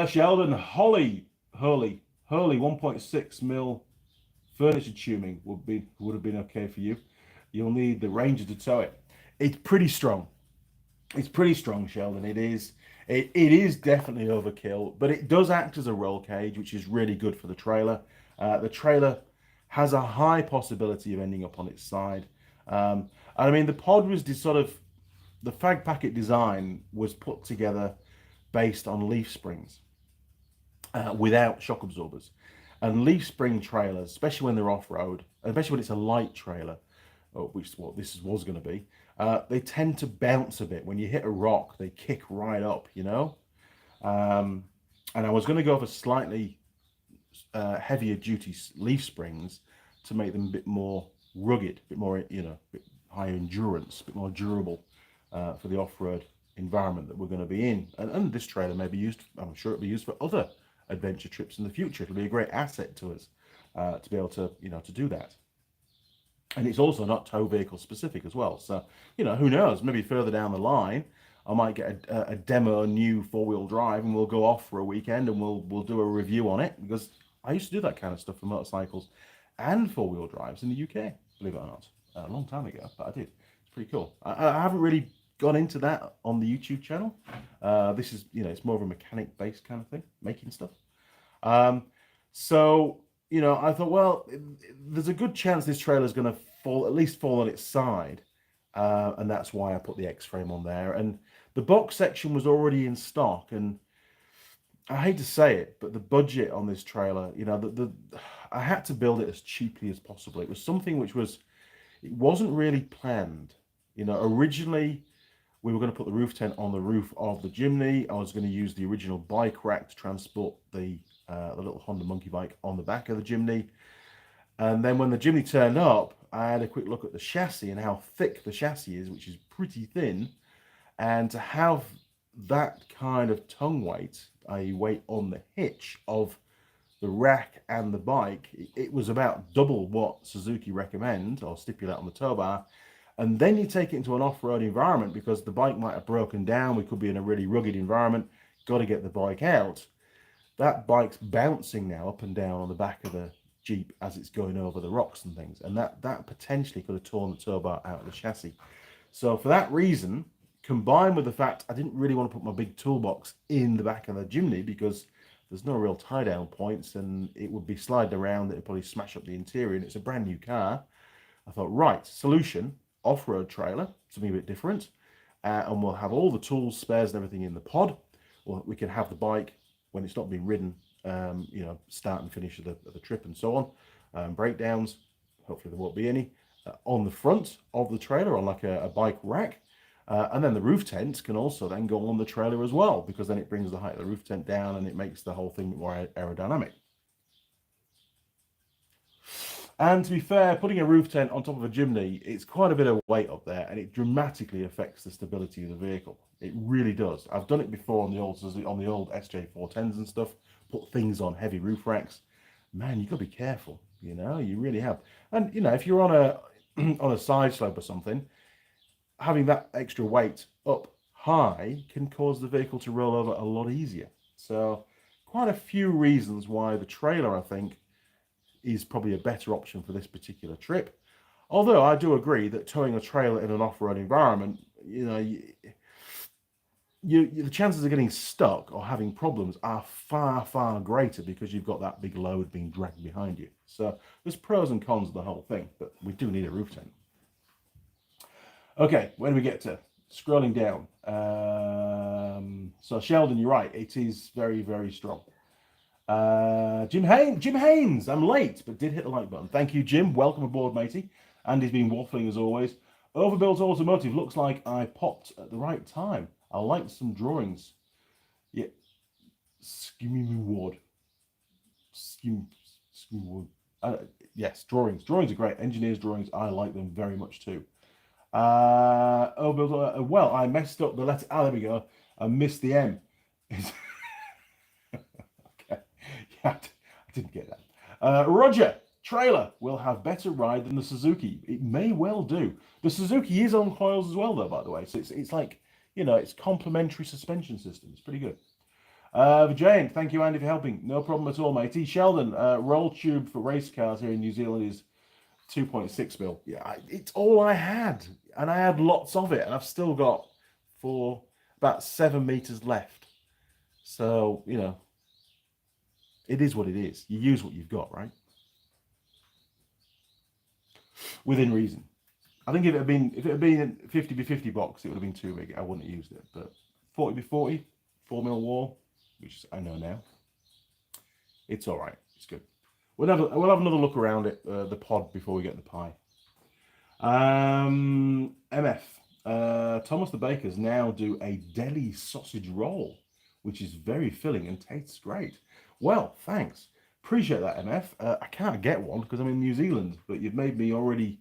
Sheldon, Holy 1.6 mil furniture tuning would have been okay for you. You'll need the Ranger to tow it. It's pretty strong. It's pretty strong, Sheldon. It is definitely overkill, but it does act as a roll cage, which is really good for the trailer. The trailer has a high possibility of ending up on its side. And I mean, the pod was the fag packet design was put together based on leaf springs without shock absorbers. And leaf spring trailers, especially when they're off-road, especially when it's a light trailer, which is what this was going to be, they tend to bounce a bit. When you hit a rock, they kick right up, And I was going to go for slightly heavier duty leaf springs to make them a bit more rugged, a bit more, a bit higher endurance, a bit more durable for the off-road environment that we're going to be in. And this trailer may be used, I'm sure it'll be used for other adventure trips in the future. It'll be a great asset to us to be able to, to do that. And it's also not tow vehicle specific as well. So, who knows? Maybe further down the line, I might get a demo new 4-wheel drive and we'll go off for a weekend and we'll do a review on it, because I used to do that kind of stuff for motorcycles and 4-wheel drives in the UK, believe it or not, a long time ago, but I did. It's pretty cool. I haven't really gone into that on the YouTube channel. This is, it's more of a mechanic based kind of thing, making stuff. So, I thought, well, there's a good chance this trailer is going to at least fall on its side. And that's why I put the X-frame on there. And the box section was already in stock. And I hate to say it, but the budget on this trailer, I had to build it as cheaply as possible. It was something it wasn't really planned. Originally, we were going to put the roof tent on the roof of the Jimny. I was going to use the original bike rack to transport the little Honda monkey bike on the back of the Jimny. And then when the Jimny turned up, I had a quick look at the chassis and how thick the chassis is, which is pretty thin. And to have that kind of tongue weight, i.e. weight on the hitch of the rack and the bike, it was about double what Suzuki recommend or stipulate on the tow bar. And then you take it into an off-road environment because the bike might have broken down. We could be in a really rugged environment. Got to get the bike out. That bike's bouncing now up and down on the back of the Jeep as it's going over the rocks and things. And that potentially could have torn the tow bar out of the chassis. So for that reason, combined with the fact I didn't really want to put my big toolbox in the back of the Jimny because there's no real tie down points and it would be sliding around, it would probably smash up the interior, and it's a brand new car. I thought, right, solution, off-road trailer, something a bit different, and we'll have all the tools, spares and everything in the pod. Or we can have the bike when it's not being ridden, start and finish of the trip and so on. Breakdowns, hopefully there won't be any, on the front of the trailer on like a bike rack. And then the roof tent can also then go on the trailer as well, because then it brings the height of the roof tent down and it makes the whole thing more aerodynamic. And to be fair, putting a roof tent on top of a Jimny, it's quite a bit of weight up there and it dramatically affects the stability of the vehicle. It really does. I've done it before on the old SJ410s and stuff, put things on heavy roof racks. Man, you've got to be careful, you really have. And, if you're on a side slope or something, having that extra weight up high can cause the vehicle to roll over a lot easier. So quite a few reasons why the trailer, I think, is probably a better option for this particular trip. Although I do agree that towing a trailer in an off-road environment, the chances of getting stuck or having problems are far, far greater because you've got that big load being dragged behind you. So there's pros and cons of the whole thing, but we do need a roof tent. Okay, where do we get to? Scrolling down. So Sheldon, you're right. It is very, very strong. Jim Haynes, I'm late, but did hit the like button. Thank you, Jim. Welcome aboard, matey. Andy's been waffling as always. Overbuilt Automotive, looks like I popped at the right time. I like some drawings. Yeah. Skimmy Ward. Yes, drawings. Drawings are great. Engineers' drawings, I like them very much too. Well, I messed up the letter. There we go. I missed the M. Okay. Yeah, I didn't get that. Roger, trailer will have better ride than the Suzuki. It may well do. The Suzuki is on coils as well, though, by the way. So it's like, it's complementary suspension system. It's pretty good. Vijay, thank you, Andy, for helping. No problem at all, matey. Sheldon, roll tube for race cars here in New Zealand is 2.6 mil. Yeah, it's all I had, and I had lots of it, and I've still got about 7 meters left. So it is what it is. You use what you've got, right? Within reason. I think if it had been 50x50 box, it would have been too big. I wouldn't have used it. But 40x40, 4 mil wall, which I know now, it's all right. It's good. We'll have another look around it, the pod, before we get the pie. MF. Thomas the Bakers now do a deli sausage roll, which is very filling and tastes great. Well, thanks. Appreciate that, MF. I can't get one because I'm in New Zealand, but you've made me already,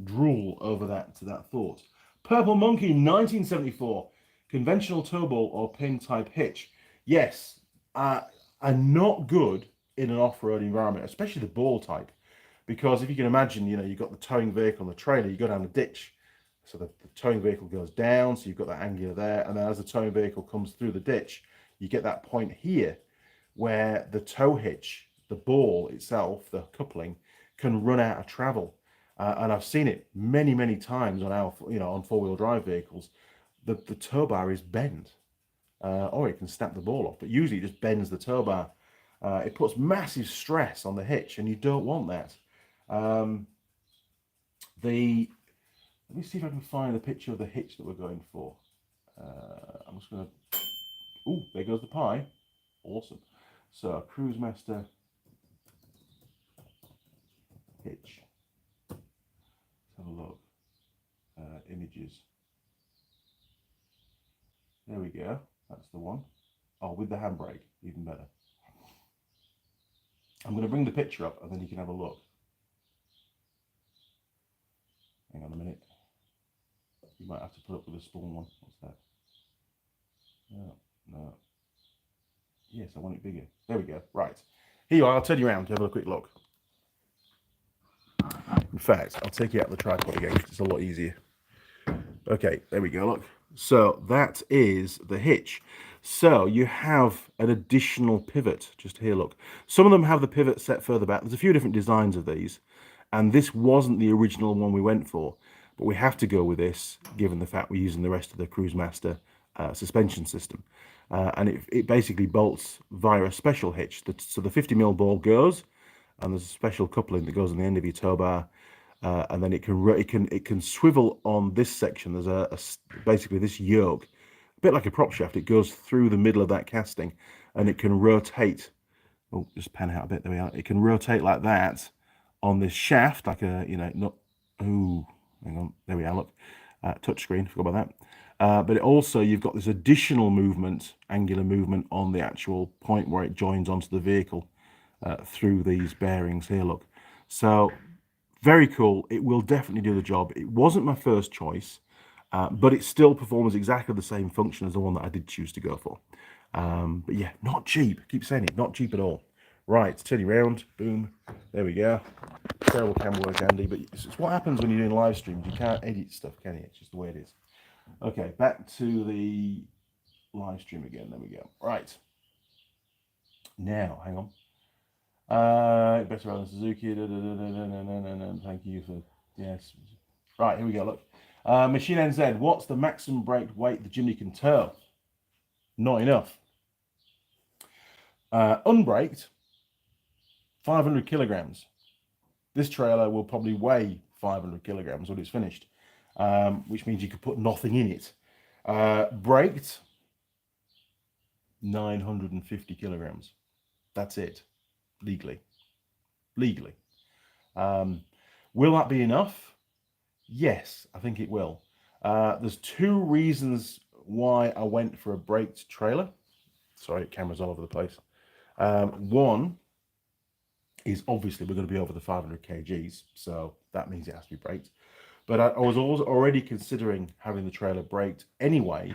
drool over that thought. Purple Monkey, 1974. Conventional tow ball or pin type hitch. Yes, I'm not good in an off-road environment, especially the ball type, because if you can imagine, you've got the towing vehicle on the trailer, you go down the ditch, so the towing vehicle goes down, so you've got that angular there, and then as the towing vehicle comes through the ditch, you get that point here where the tow hitch, the ball itself, the coupling, can run out of travel. And I've seen it many, many times on on four-wheel drive vehicles. The tow bar is bent, or it can snap the ball off, but usually it just bends the tow bar. It puts massive stress on the hitch, and you don't want that. Let me see if I can find a picture of the hitch that we're going for. I'm just going to... Oh, there goes the pie. Awesome. So, Cruise Master hitch. Let's have a look. Images. There we go. That's the one. Oh, with the handbrake. Even better. I'm going to bring the picture up and then you can have a look. Hang on a minute. You might have to put up with a spawn one. What's that? No. Yes, I want it bigger. There we go. Right. Here you are, I'll turn you around to have a quick look. In fact, I'll take you out of the tripod again because it's a lot easier. Okay, there we go, look. So that is the hitch. So you have an additional pivot just here, look. Some of them have the pivot set further back. There's a few different designs of these, and this wasn't the original one we went for, but we have to go with this given the fact we're using the rest of the Cruise Master suspension system. And it basically bolts via a special hitch. So the 50mm ball goes, and there's a special coupling that goes on the end of your tow bar, and then it can swivel on this section. There's basically this yoke, a bit like a prop shaft. It goes through the middle of that casting, and it can rotate. Oh, just pan out a bit. There we are. It can rotate like that on this shaft, like a not. Oh, hang on. There we are. Look, touchscreen. Forgot about that. But also you've got this additional movement, angular movement on the actual point where it joins onto the vehicle through these bearings here. Look, so very cool. It will definitely do the job. It wasn't my first choice, but it still performs exactly the same function as the one that I did choose to go for. But yeah, not cheap. I keep saying it, not cheap at all. Right, turn you around. Boom. There we go. Terrible camera work, Andy, but it's what happens when you're doing live streams. You can't edit stuff, can you? It's just the way it is. Okay, back to the live stream again. There we go. Right. Now, hang on. Better rather than Suzuki. Thank you for yes. Right, here we go. Look, Machine NZ. What's the maximum brake weight the Jimny can tow? Not enough. Unbraked, 500 kilograms. This trailer will probably weigh 500 kilograms when it's finished, which means you could put nothing in it. Braked, 950 kilograms. That's it. Legally. Will that be enough? Yes, I think it will. There's two reasons why I went for a braked trailer. Sorry, camera's all over the place. One is obviously we're going to be over the 500 kgs, so that means it has to be braked. But I was already considering having the trailer braked anyway,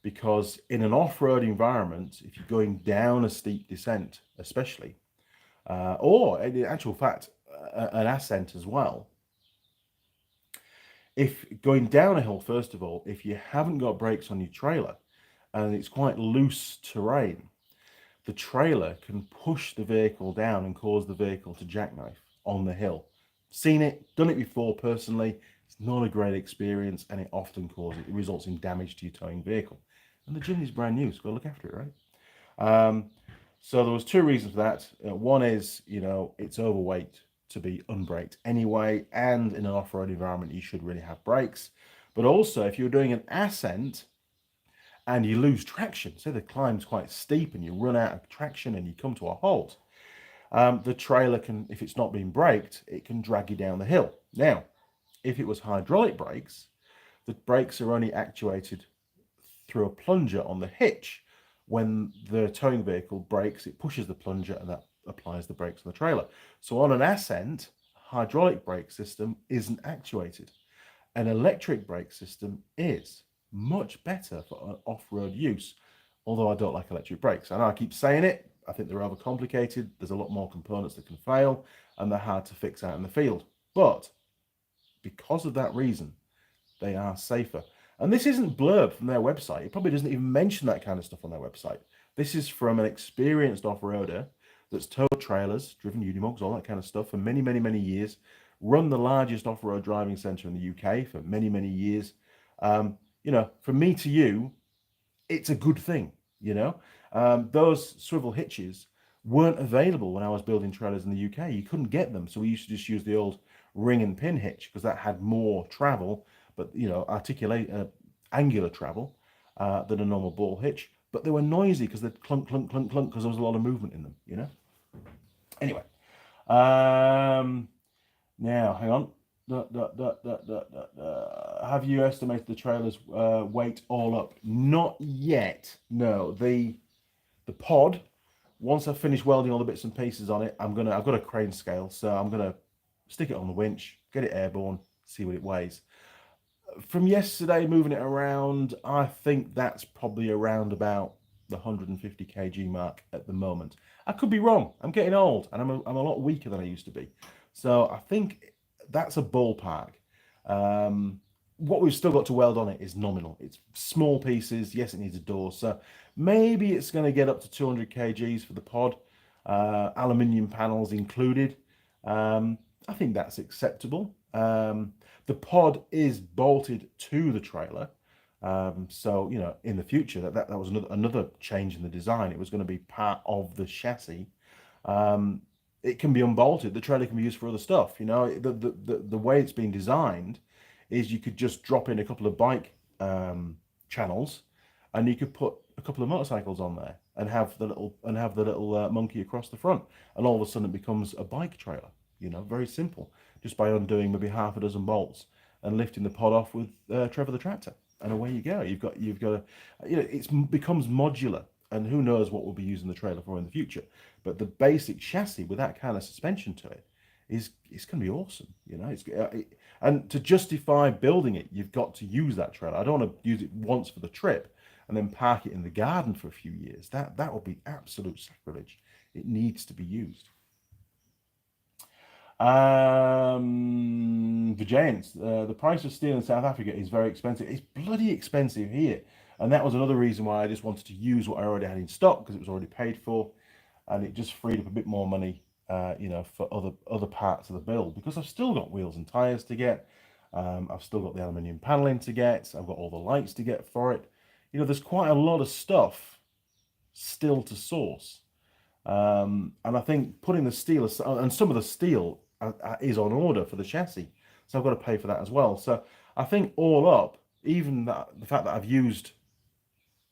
because in an off-road environment, if you're going down a steep descent, especially, or in actual fact, an ascent as well. If going down a hill, first of all, if you haven't got brakes on your trailer and it's quite loose terrain, the trailer can push the vehicle down and cause the vehicle to jackknife on the hill. Seen it, done it before personally. It's not a great experience, and it often results in damage to your towing vehicle. And the Jimny's brand new, so go look after it, right? So there was two reasons for that. One is, it's overweight to be unbraked anyway, and in an off-road environment, you should really have brakes. But also, if you're doing an ascent and you lose traction, say the climb's quite steep and you run out of traction and you come to a halt, the trailer can, if it's not being braked, it can drag you down the hill. Now, if it was hydraulic brakes, the brakes are only actuated through a plunger on the hitch. When the towing vehicle brakes, it pushes the plunger and that applies the brakes on the trailer. So on an ascent, hydraulic brake system isn't actuated. An electric brake system is much better for off-road use, although I don't like electric brakes. I know I keep saying it. I think they're overcomplicated. There's a lot more components that can fail, and they're hard to fix out in the field. But because of that reason, they are safer. And this isn't blurb from their website. It probably doesn't even mention that kind of stuff on their website. This is from an experienced off-roader that's towed trailers, driven Unimogs, all that kind of stuff for many, many, many years, run the largest off-road driving centre in the UK for many, many years. From me to you, it's a good thing, Those swivel hitches weren't available when I was building trailers in the UK. You couldn't get them. So we used to just use the old ring and pin hitch because that had more travel, but angular travel than a normal ball hitch. But they were noisy because they'd clunk, clunk, clunk, clunk because there was a lot of movement in them, Anyway, now hang on. Have you estimated the trailer's weight all up? Not yet. No, the pod. Once I've finished welding all the bits and pieces on it, I've got a crane scale, so I'm gonna stick it on the winch, get it airborne, see what it weighs. From yesterday, moving it around, I think that's probably around about the 150 kg mark at the moment. I could be wrong. I'm getting old, and I'm a lot weaker than I used to be. So I think that's a ballpark. What we've still got to weld on it is nominal. It's small pieces. Yes, it needs a door. So maybe it's going to get up to 200 kgs for the pod, aluminium panels included. I think that's acceptable. The pod is bolted to the trailer. So, you know, in the future, that was another change in the design. It was going to be part of the chassis. It can be unbolted. The trailer can be used for other stuff. You know, the way it's been designed is you could just drop in a couple of bike channels, and you could put a couple of motorcycles on there and have the little monkey across the front, and all of a sudden it becomes a bike trailer. You know, very simple, just by undoing maybe half a dozen bolts and lifting the pod off with Trevor the tractor, and away you go. You've got you know, it becomes modular, and who knows what we'll be using the trailer for in the future. But the basic chassis with that kind of suspension to it is going to be awesome. You know, and to justify building it, you've got to use that trailer. I don't want to use it once for the trip and then park it in the garden for a few years. That would be absolute sacrilege. It needs to be used. Vijayans, the price of steel in South Africa is very expensive. It's bloody expensive here, and that was another reason why I just wanted to use what I already had in stock, because it was already paid for, and it just freed up a bit more money, you know, for other parts of the build, because I've still got wheels and tires to get. I've still got the aluminium paneling to get. I've got all the lights to get for it. You know, there's quite a lot of stuff still to source, and I think putting the steel aside, and some of the steel is on order for the chassis, so I've got to pay for that as well. So I think all up, even the fact that I've used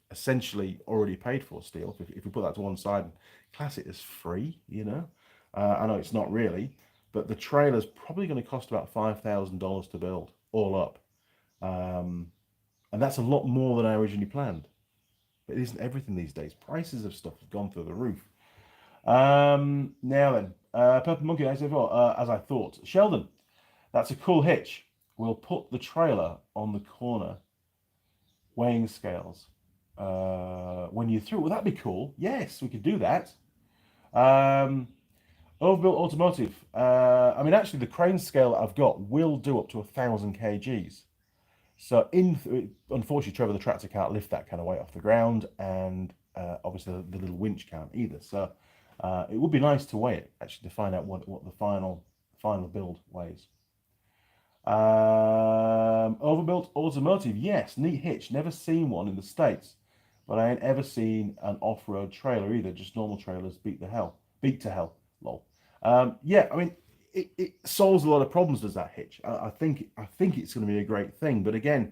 essentially already paid for steel, if we put that to one side and class it as free, you know, I know it's not really, but the trailer's probably going to cost about $5,000 to build all up, and that's a lot more than I originally planned. But it isn't everything these days. Prices of stuff have gone through the roof. Now then, Purple Monkey, as I thought. Sheldon, that's a cool hitch. We'll put the trailer on the corner weighing scales when you're through. Would that be cool? Yes, we could do that. Overbuilt Automotive. I mean, actually, the crane scale that I've got will do up to 1,000 kgs. So, unfortunately, Trevor the tractor can't lift that kind of weight off the ground, and obviously the little winch can't either. So, it would be nice to weigh it, actually, to find out what the final build weighs. Overbuilt Automotive, yes, neat hitch. Never seen one in the States, but I ain't ever seen an off-road trailer either. Just normal trailers beat to hell, lol. Yeah, I mean, it solves a lot of problems, does that hitch? I think it's going to be a great thing. But again,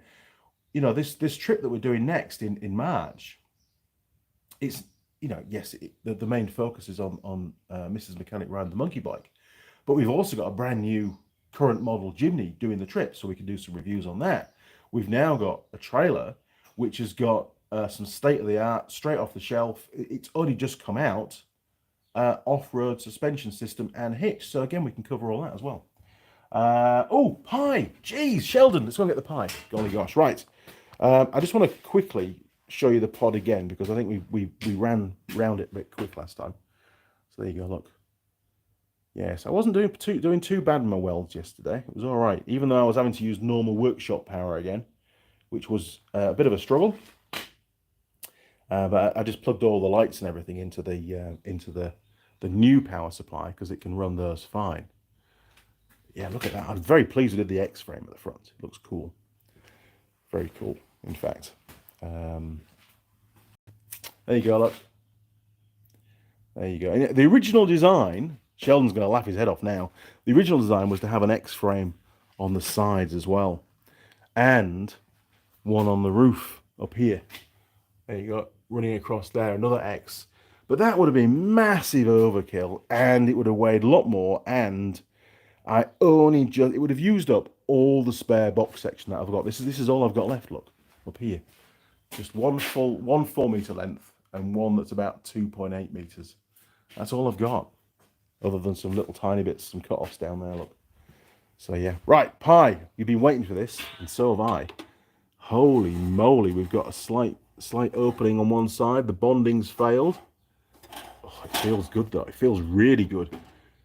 you know, this trip that we're doing next in March, it's, you know, yes, the main focus is on Mrs. Mechanic riding the monkey bike, but we've also got a brand new current model Jimny doing the trip, so we can do some reviews on that. We've now got a trailer which has got some state-of-the-art, straight off the shelf. It's only just come out, off-road suspension system and hitch. So again, we can cover all that as well. Oh, pie! Jeez, Sheldon, let's go and get the pie. Golly gosh, right. I just want to quickly show you the pod again, because I think we ran round it a bit quick last time. So there you go, look. Yes, I wasn't doing too bad in my welds yesterday. It was all right, even though I was having to use normal workshop power again, which was a bit of a struggle. But I just plugged all the lights and everything into the new power supply, because it can run those fine. Yeah, look at that. I'm very pleased with the X-frame at the front. It looks cool. Very cool, in fact. There you go, look. There you go. And the original design, Sheldon's going to laugh his head off now. The original design was to have an X-frame on the sides as well, and one on the roof up here. There you go, running across there, another X. But that would have been massive overkill, and it would have weighed a lot more, and it would have used up all the spare box section that I've got. This is all I've got left, look, up here. Just one 4 meter length and one that's about 2.8 meters. That's all I've got, other than some little tiny bits, some cut-offs down there, look. So yeah, right, pie. You've been waiting for this, and so have I. Holy moly, we've got a slight slight opening on one side. The bonding's failed. Oh, it feels good though. It feels really good.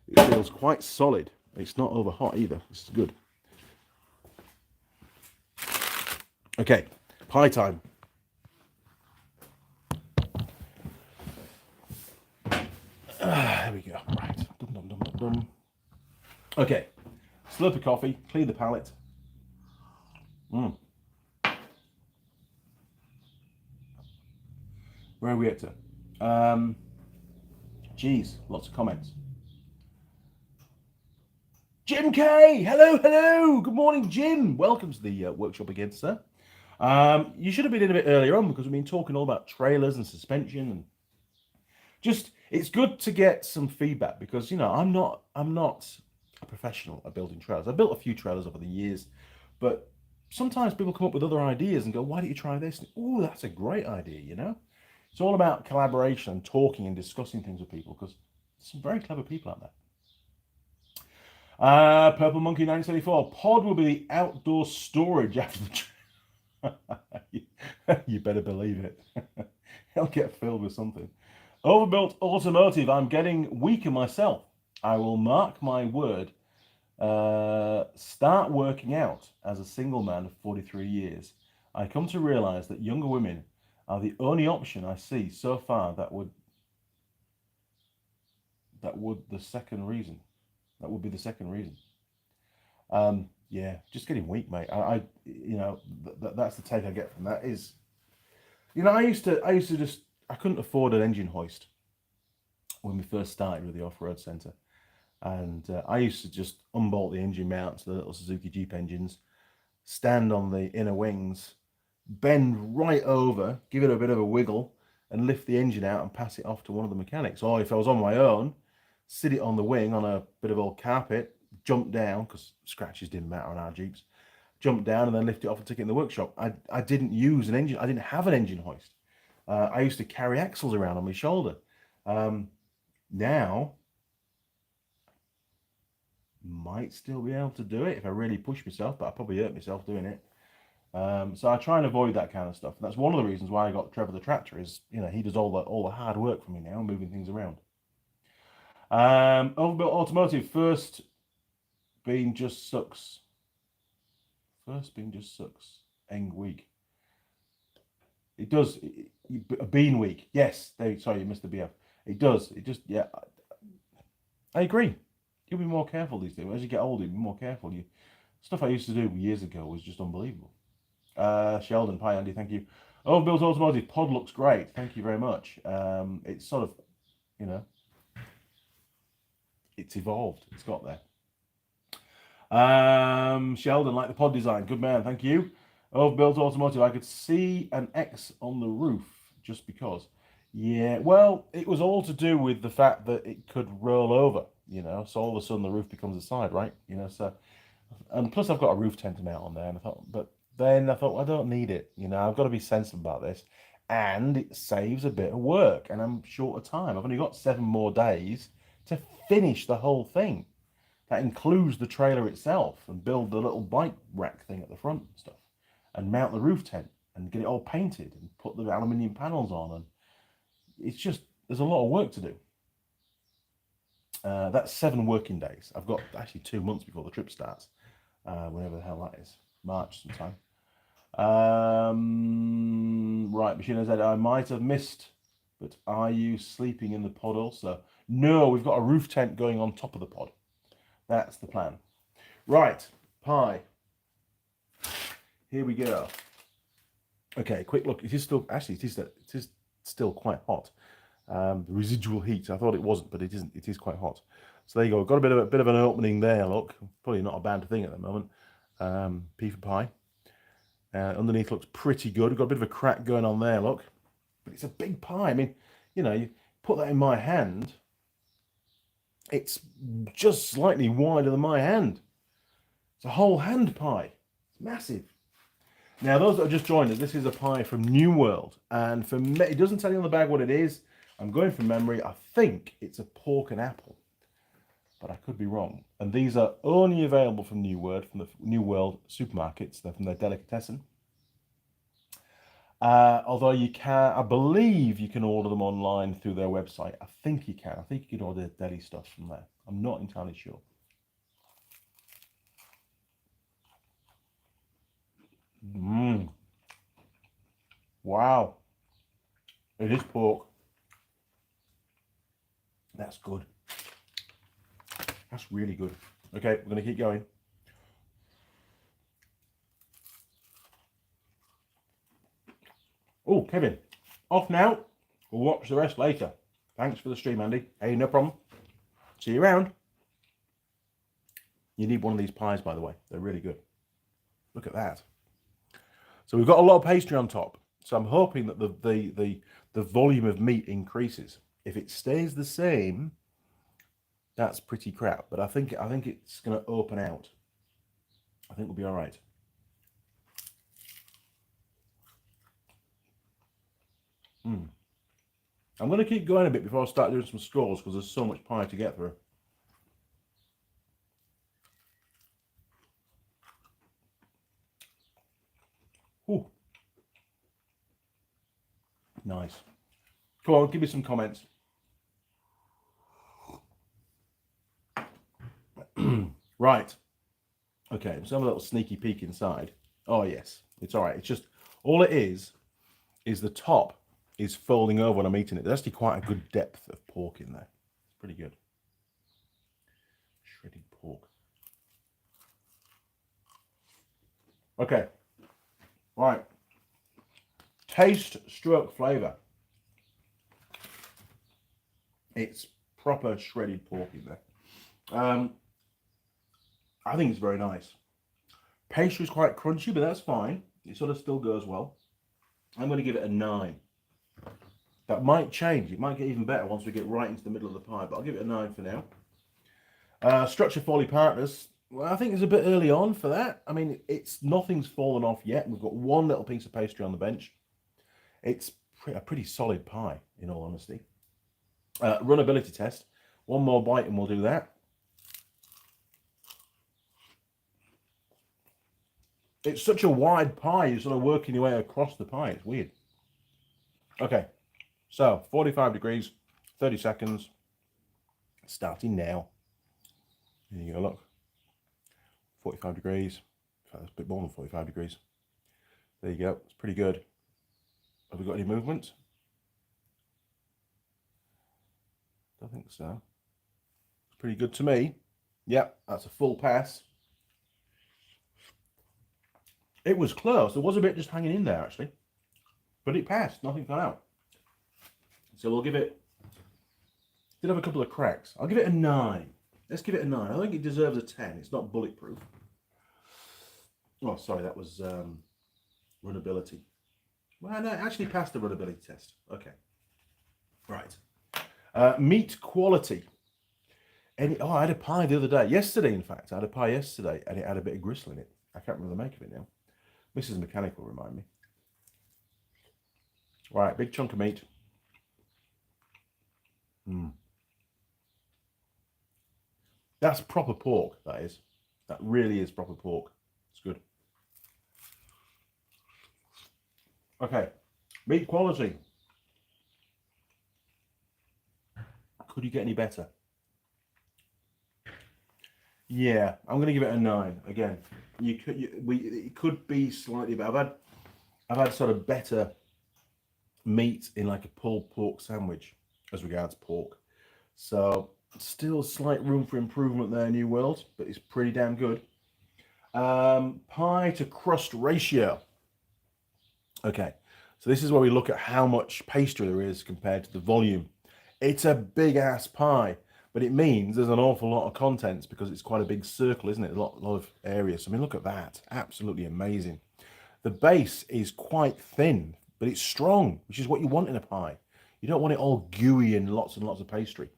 It feels quite solid. It's not over hot either. This is good. Okay, pie time. There we go. Right. Dum, dum, dum, dum, dum. Okay. Slurp of coffee. Clear the palate. Where are we up to? Geez, lots of comments. Jim K! Hello, hello! Good morning, Jim! Welcome to the workshop again, sir. You should have been in a bit earlier on because we've been talking all about trailers and suspension and just it's good to get some feedback because you know I'm not a professional at building trailers. I've built a few trailers over the years, but sometimes people come up with other ideas and go, why don't you try this? Oh, that's a great idea, you know? It's all about collaboration and talking and discussing things with people because there's some very clever people out there. Purple Monkey 1974. Pod will be the outdoor storage after the you better believe it. He'll get filled with something. Overbuilt automotive. I'm getting weaker myself. I will mark my word. Start working out as a single man of 43 years. I come to realize that younger women are the only option I see so far that would be the second reason. Yeah, just getting weak, mate. I you know, that's the take I get from that is, you know, I used to just, I couldn't afford an engine hoist when we first started with the off-road centre. And I used to just unbolt the engine mount to the little Suzuki Jeep engines, stand on the inner wings, bend right over, give it a bit of a wiggle, and lift the engine out and pass it off to one of the mechanics. Or if I was on my own, sit it on the wing on a bit of old carpet, jump down, because scratches didn't matter on our Jeeps, jump down and then lift it off and take it in the workshop. I didn't use an engine, I didn't have an engine hoist. I used to carry axles around on my shoulder. Now, might still be able to do it if I really push myself, but I probably hurt myself doing it. So I try and avoid that kind of stuff. And that's one of the reasons why I got Trevor the tractor is, you know, he does all the hard work for me now, moving things around. Overbuilt automotive, first being just sucks. Eng week. It does. A bean week. Yes. Sorry, you missed the BF. It does. It just, yeah. I agree. You'll be more careful these days. As you get older, you'll be more careful. Stuff I used to do years ago was just unbelievable. Sheldon, hi Andy, thank you. Overbuilt automotive, pod looks great. Thank you very much. It's sort of, you know, it's evolved. It's got there. Sheldon, like the pod design. Good man, thank you. Overbuilt automotive, I could see an X on the roof just because. Yeah, well, it was all to do with the fact that it could roll over, you know, so all of a sudden the roof becomes a side, right? You know, so, and plus I've got a roof tent mount on there, and I thought, well, I don't need it, you know, I've got to be sensible about this, and it saves a bit of work, and I'm short of time. I've only got 7 more days to finish the whole thing. That includes the trailer itself, and build the little bike rack thing at the front and stuff, and mount the roof tent, and get it all painted, and put the aluminium panels on, and it's just, there's a lot of work to do. That's 7 working days. I've got actually 2 months before the trip starts, whenever the hell that is, March sometime. Right, Machine said, I might have missed, but are you sleeping in the pod also? No, we've got a roof tent going on top of the pod. That's the plan. Right, pie. Here we go. Okay, quick look. It is still, actually, it is still quite hot. The residual heat. I thought it wasn't, but it isn't. It is quite hot. So there you go. Got a bit of an opening there. Look, probably not a bad thing at the moment. P for pie. Underneath looks pretty good. We've got a bit of a crack going on there. Look, but it's a big pie. I mean, you know, you put that in my hand. It's just slightly wider than my hand. It's a whole hand pie. It's massive. Now, those that have just joined us, this is a pie from New World, and for me, it doesn't tell you on the bag what it is. I'm going from memory. I think it's a pork and apple, but I could be wrong. And these are only available from New World supermarkets. They're from their delicatessen. Although you can, I believe you can order them online through their website. I think you can. I think you can order deli stuff from there. I'm not entirely sure. Wow. It is pork. That's good. That's really good. Okay, we're going to keep going. Oh, Kevin, off now. We'll watch the rest later. Thanks for the stream, Andy. Hey, no problem. See you around. You need one of these pies, by the way. They're really good. Look at that. So we've got a lot of pastry on top. So I'm hoping that the volume of meat increases. If it stays the same, that's pretty crap. But I think it's going to open out. I think we'll be all right. I'm going to keep going a bit before I start doing some scrolls because there's so much pie to get through. Ooh. Nice. Come on, give me some comments. Right. Okay, let's have a little sneaky peek inside. Oh, yes. It's all right. It's just, all it is the top is folding over when I'm eating it. There's actually quite a good depth of pork in there. It's pretty good. Shredded pork. Okay. Right. Taste stroke flavour. It's proper shredded pork in there. I think it's very nice. Pastry is quite crunchy, but that's fine. It sort of still goes well. I'm going to give it a 9. That might change. It might get even better once we get right into the middle of the pie, but I'll give it a 9 for now. Structure Foley Partners. Well, I think it's a bit early on for that. I mean, nothing's fallen off yet. We've got one little piece of pastry on the bench. It's a pretty solid pie, in all honesty. Runnability test. One more bite and we'll do that. It's such a wide pie, you're sort of working your way across the pie. It's weird. Okay, so 45 degrees, 30 seconds, starting now. There you go, look. 45 degrees. In fact, that's a bit more than 45 degrees. There you go, it's pretty good. Have we got any movement? Don't think so. It's pretty good to me. Yep, that's a full pass. It was close. There was a bit just hanging in there, actually. But it passed. Nothing fell out. So we'll give it... Did have a couple of cracks. I'll give it a 9. Let's give it a 9. I think it deserves a 10. It's not bulletproof. Oh, sorry. That was runnability. Well, no, it actually passed the runnability test. Okay. Right. Meat quality. I had a pie the other day. Yesterday, in fact. I had a pie yesterday, and it had a bit of gristle in it. I can't remember the make of it now. Mrs. Mechanic will remind me. Right, big chunk of meat. That's proper pork, that is. That really is proper pork. It's good. Okay, meat quality. Could you get any better? Yeah, I'm going to give it a 9 again. It could be slightly better. I've had sort of better meat in like a pulled pork sandwich as regards pork. So still slight room for improvement there, New World, but it's pretty damn good. Pie to crust ratio. Okay, so this is where we look at how much pastry there is compared to the volume. It's a big ass pie. But it means there's an awful lot of contents because it's quite a big circle, isn't it? A lot of areas. I mean, look at that. Absolutely amazing. The base is quite thin, but it's strong, which is what you want in a pie. You don't want it all gooey and lots of pastry.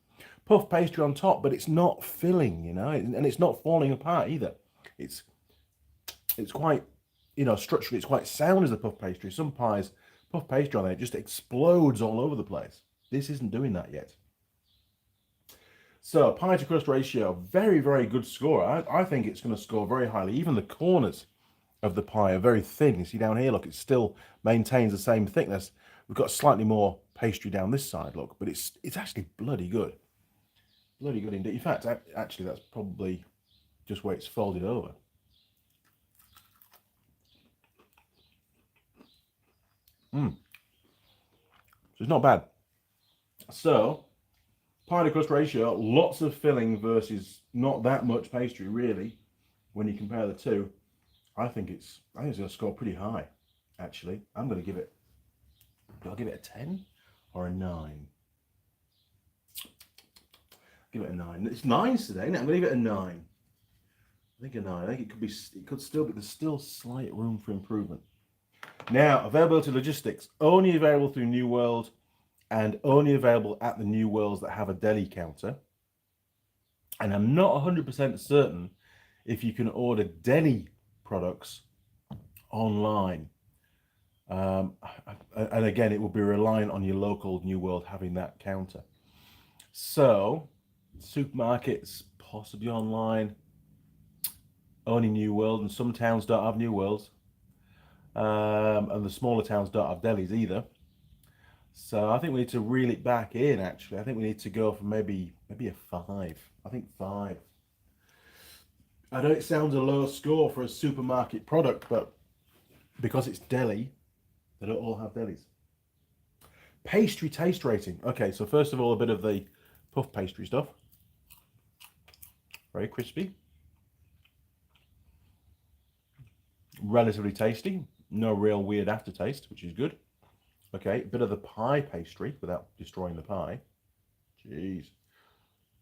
Puff pastry on top, but it's not filling, you know, and it's not falling apart either. It's quite, you know, structurally, it's quite sound as the puff pastry. Some pies, puff pastry on there, it just explodes all over the place. This isn't doing that yet. So, pie to crust ratio, very, very good score. I think it's going to score very highly. Even the corners of the pie are very thin. You see down here, look, it still maintains the same thickness. We've got slightly more pastry down this side, look, but it's actually bloody good. Bloody good indeed. In fact, actually, that's probably just where it's folded over. So it's not bad. So, pie to crust ratio, lots of filling versus not that much pastry, really, when you compare the two. I think it's going to score pretty high, actually. I'm going to give it, do I give it a 10 or a 9? Give it a 9. It's 9s today, isn't it? I'm going to give it a 9. I think a 9. I think it could still be, there's still slight room for improvement. Now, availability logistics, only available through New World and only available at the New Worlds that have a deli counter. And I'm not 100% certain if you can order deli products online. And again, it will be reliant on your local New World having that counter. So, supermarkets, possibly online, only New World, and some towns don't have New Worlds. And the smaller towns don't have delis either. So I think we need to reel it back in, actually. I think we need to go for maybe a 5. I think 5. I know it sounds a low score for a supermarket product, but because it's deli, they don't all have delis. Pastry taste rating. Okay, so first of all, a bit of the puff pastry stuff. Very crispy. Relatively tasty. No real weird aftertaste, which is good. Okay, a bit of the pie pastry without destroying the pie. Jeez.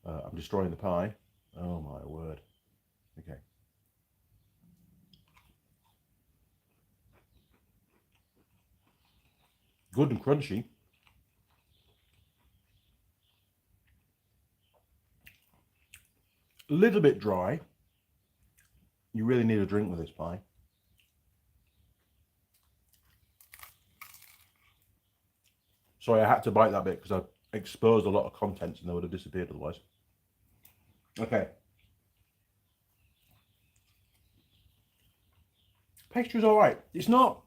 I'm destroying the pie. Oh my word. Okay. Good and crunchy. A little bit dry. You really need a drink with this pie. Sorry, I had to bite that bit because I exposed a lot of contents and they would have disappeared otherwise. Okay. Pastry's all right. It's not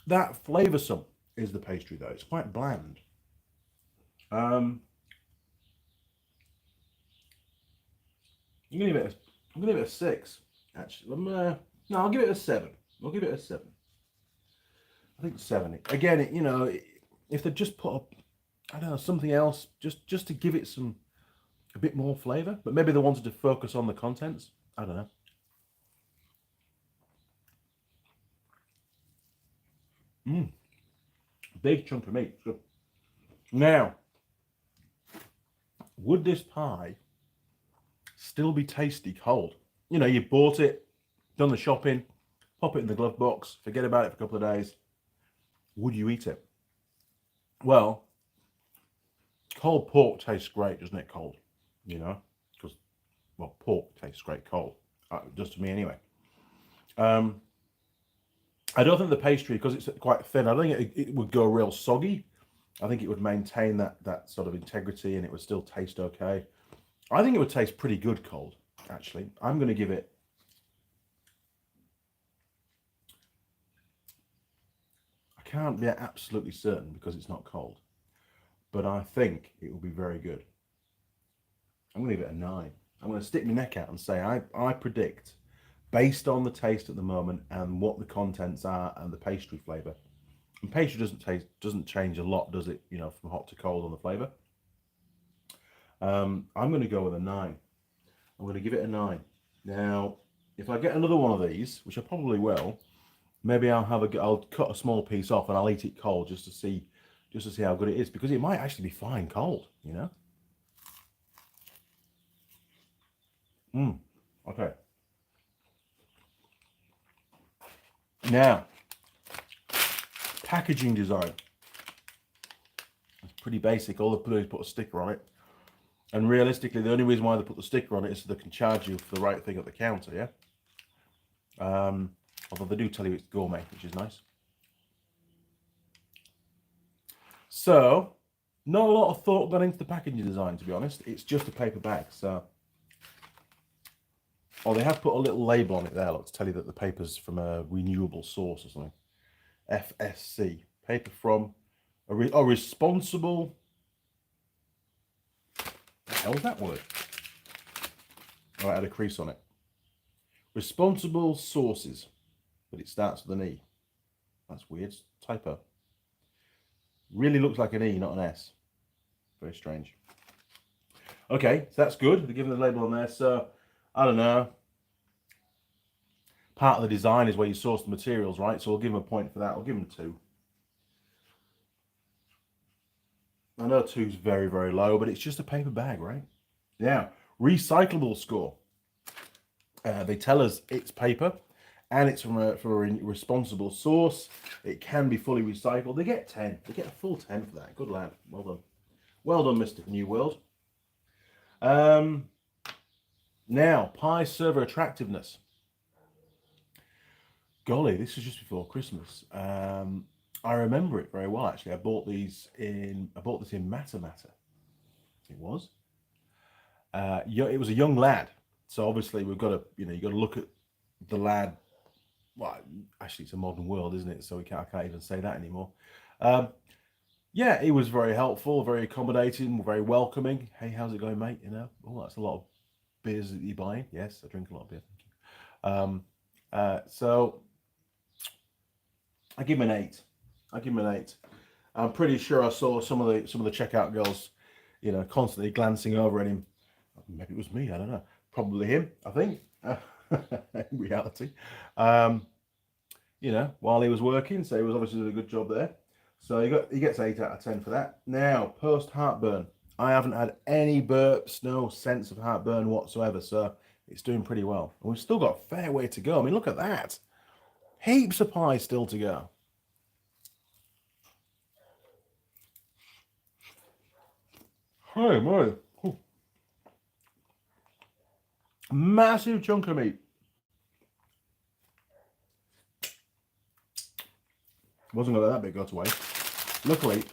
that flavoursome, is the pastry though. It's quite bland. I'm gonna give it a 6. Actually, no, I'll give it a 7. I'll give it a 7. I think 7. Again, you know, if they just put up, I don't know, something else, just to give it a bit more flavour, but maybe they wanted to focus on the contents. I don't know. Big chunk of meat. Good. Now, would this pie still be tasty cold? You know, you bought it, done the shopping, pop it in the glove box, forget about it for a couple of days. Would you eat it? Well, cold pork tastes great, doesn't it, cold? You know, because, well, pork tastes great cold. Just to me anyway. I don't think the pastry, because it's quite thin, I don't think it would go real soggy. I think it would maintain that sort of integrity and it would still taste okay. I think it would taste pretty good cold, actually. I'm going to give it... I can't be absolutely certain because it's not cold. But I think it will be very good. I'm going to give it a 9. I'm going to stick my neck out and say I predict, based on the taste at the moment and what the contents are and the pastry flavour. And pastry doesn't change a lot, does it? You know, from hot to cold on the flavour. I'm going to go with a 9. I'm going to give it a 9. Now, if I get another one of these, which I probably will, maybe I'll cut a small piece off and I'll eat it cold just to see how good it is, because it might actually be fine cold, you know. Okay. Now, packaging design. It's pretty basic. All they do is put a sticker on it. And realistically, the only reason why they put the sticker on it is so they can charge you for the right thing at the counter, yeah? Although they do tell you it's gourmet, which is nice. So, not a lot of thought gone into the packaging design, to be honest. It's just a paper bag, so... Oh, they have put a little label on it there, look, to tell you that the paper's from a renewable source or something. FSC, paper from a responsible. What the hell's that word? Oh, I had a crease on it. Responsible sources, but it starts with an E. That's weird. Typo. Really looks like an E, not an S. Very strange. Okay, so that's good. They're giving the label on there. So, I don't know. Part of the design is where you source the materials, right? So we'll give them a point for that. I'll give them 2. I know 2's very, very low, but it's just a paper bag, right? Now, recyclable score. They tell us it's paper and it's from a responsible source. It can be fully recycled. They get 10. They get a full 10 for that. Good lad. Well done. Well done, Mr. New World. Now, pie server attractiveness. Golly, this was just before Christmas. I remember it very well, actually. I bought this in Matter. It was. It was a young lad. So obviously we've got to, you got to look at the lad. Well, actually it's a modern world, isn't it? So I can't even say that anymore. Yeah, he was very helpful, very accommodating, very welcoming. Hey, how's it going, mate? Oh, that's a lot of beers that you're buying. Yes, I drink a lot of beer. Thank you. So I give him an 8. I'm pretty sure I saw some of the checkout girls, constantly glancing over at him. Maybe it was me. I don't know. Probably him. I think. In reality, while he was working, so he was obviously doing a good job there. So he gets 8 out of 10 for that. Now, post heartburn. I haven't had any burps, no sense of heartburn whatsoever. So it's doing pretty well. And we've still got a fair way to go. I mean, look at that. Heaps of pie still to go. Hey, my. Massive chunk of meat. Wasn't going to let that bit go to waste. Luckily,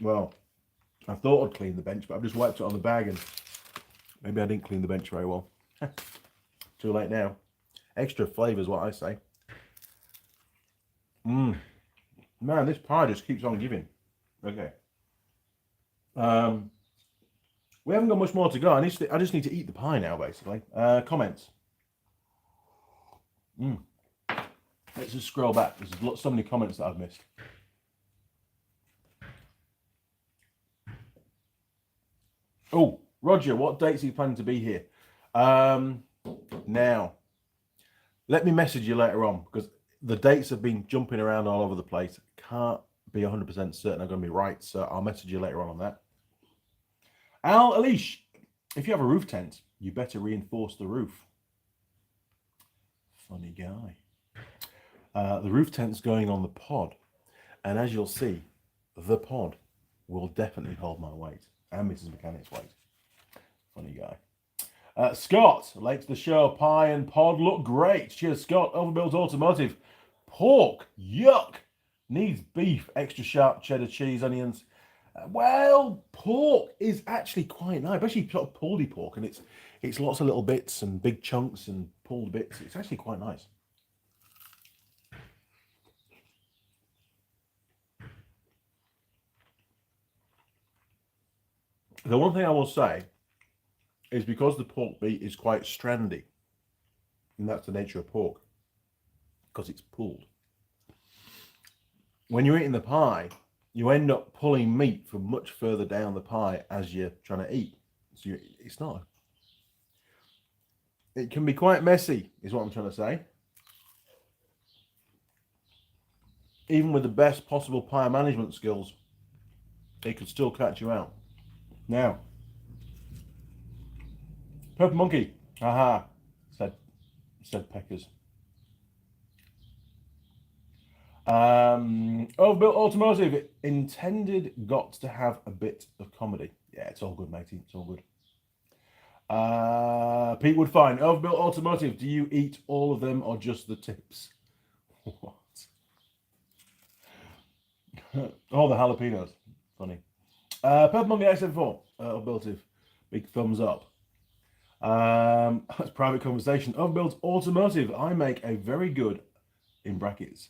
well, I thought I'd clean the bench, but I've just wiped it on the bag and maybe I didn't clean the bench very well. Too late now. Extra flavour is what I say. Man, this pie just keeps on giving. Okay. We haven't got much more to go. I just need to eat the pie now, basically. Comments. Let's just scroll back. There's so many comments that I've missed. Oh, Roger, what dates are you planning to be here? Now, let me message you later on, because the dates have been jumping around all over the place. Can't be 100% certain I'm going to be right, so I'll message you later on that. Al Alish, if you have a roof tent, you better reinforce the roof. Funny guy. The roof tent's going on the pod, and as you'll see, the pod will definitely hold my weight and Mrs. Mechanic's weight. Funny guy. Scott, late to the show. Pie and pod look great. Cheers, Scott. Overbuilt Automotive. Pork, yuck. Needs beef, extra sharp cheddar cheese, onions. Well, pork is actually quite nice, especially sort of pulled pork, and it's lots of little bits and big chunks and pulled bits. It's actually quite nice. The one thing I will say is because the pork meat is quite strandy, and that's the nature of pork, because it's pulled. When you're eating the pie, you end up pulling meat from much further down the pie as you're trying to eat. So it's not. It can be quite messy, is what I'm trying to say. Even with the best possible pie management skills, it could still catch you out. Now, Purple Monkey, haha, said Peckers. Overbuilt Automotive intended got to have a bit of comedy. Yeah, it's all good, matey. It's all good. Pete Woodfine, Overbuilt Automotive. Do you eat all of them or just the tips? What? All the jalapenos. Funny. Purple Monkey XM4. Overbuilt. Big thumbs up. That's private conversation. Oven Builds Automotive. I make a very good, in brackets,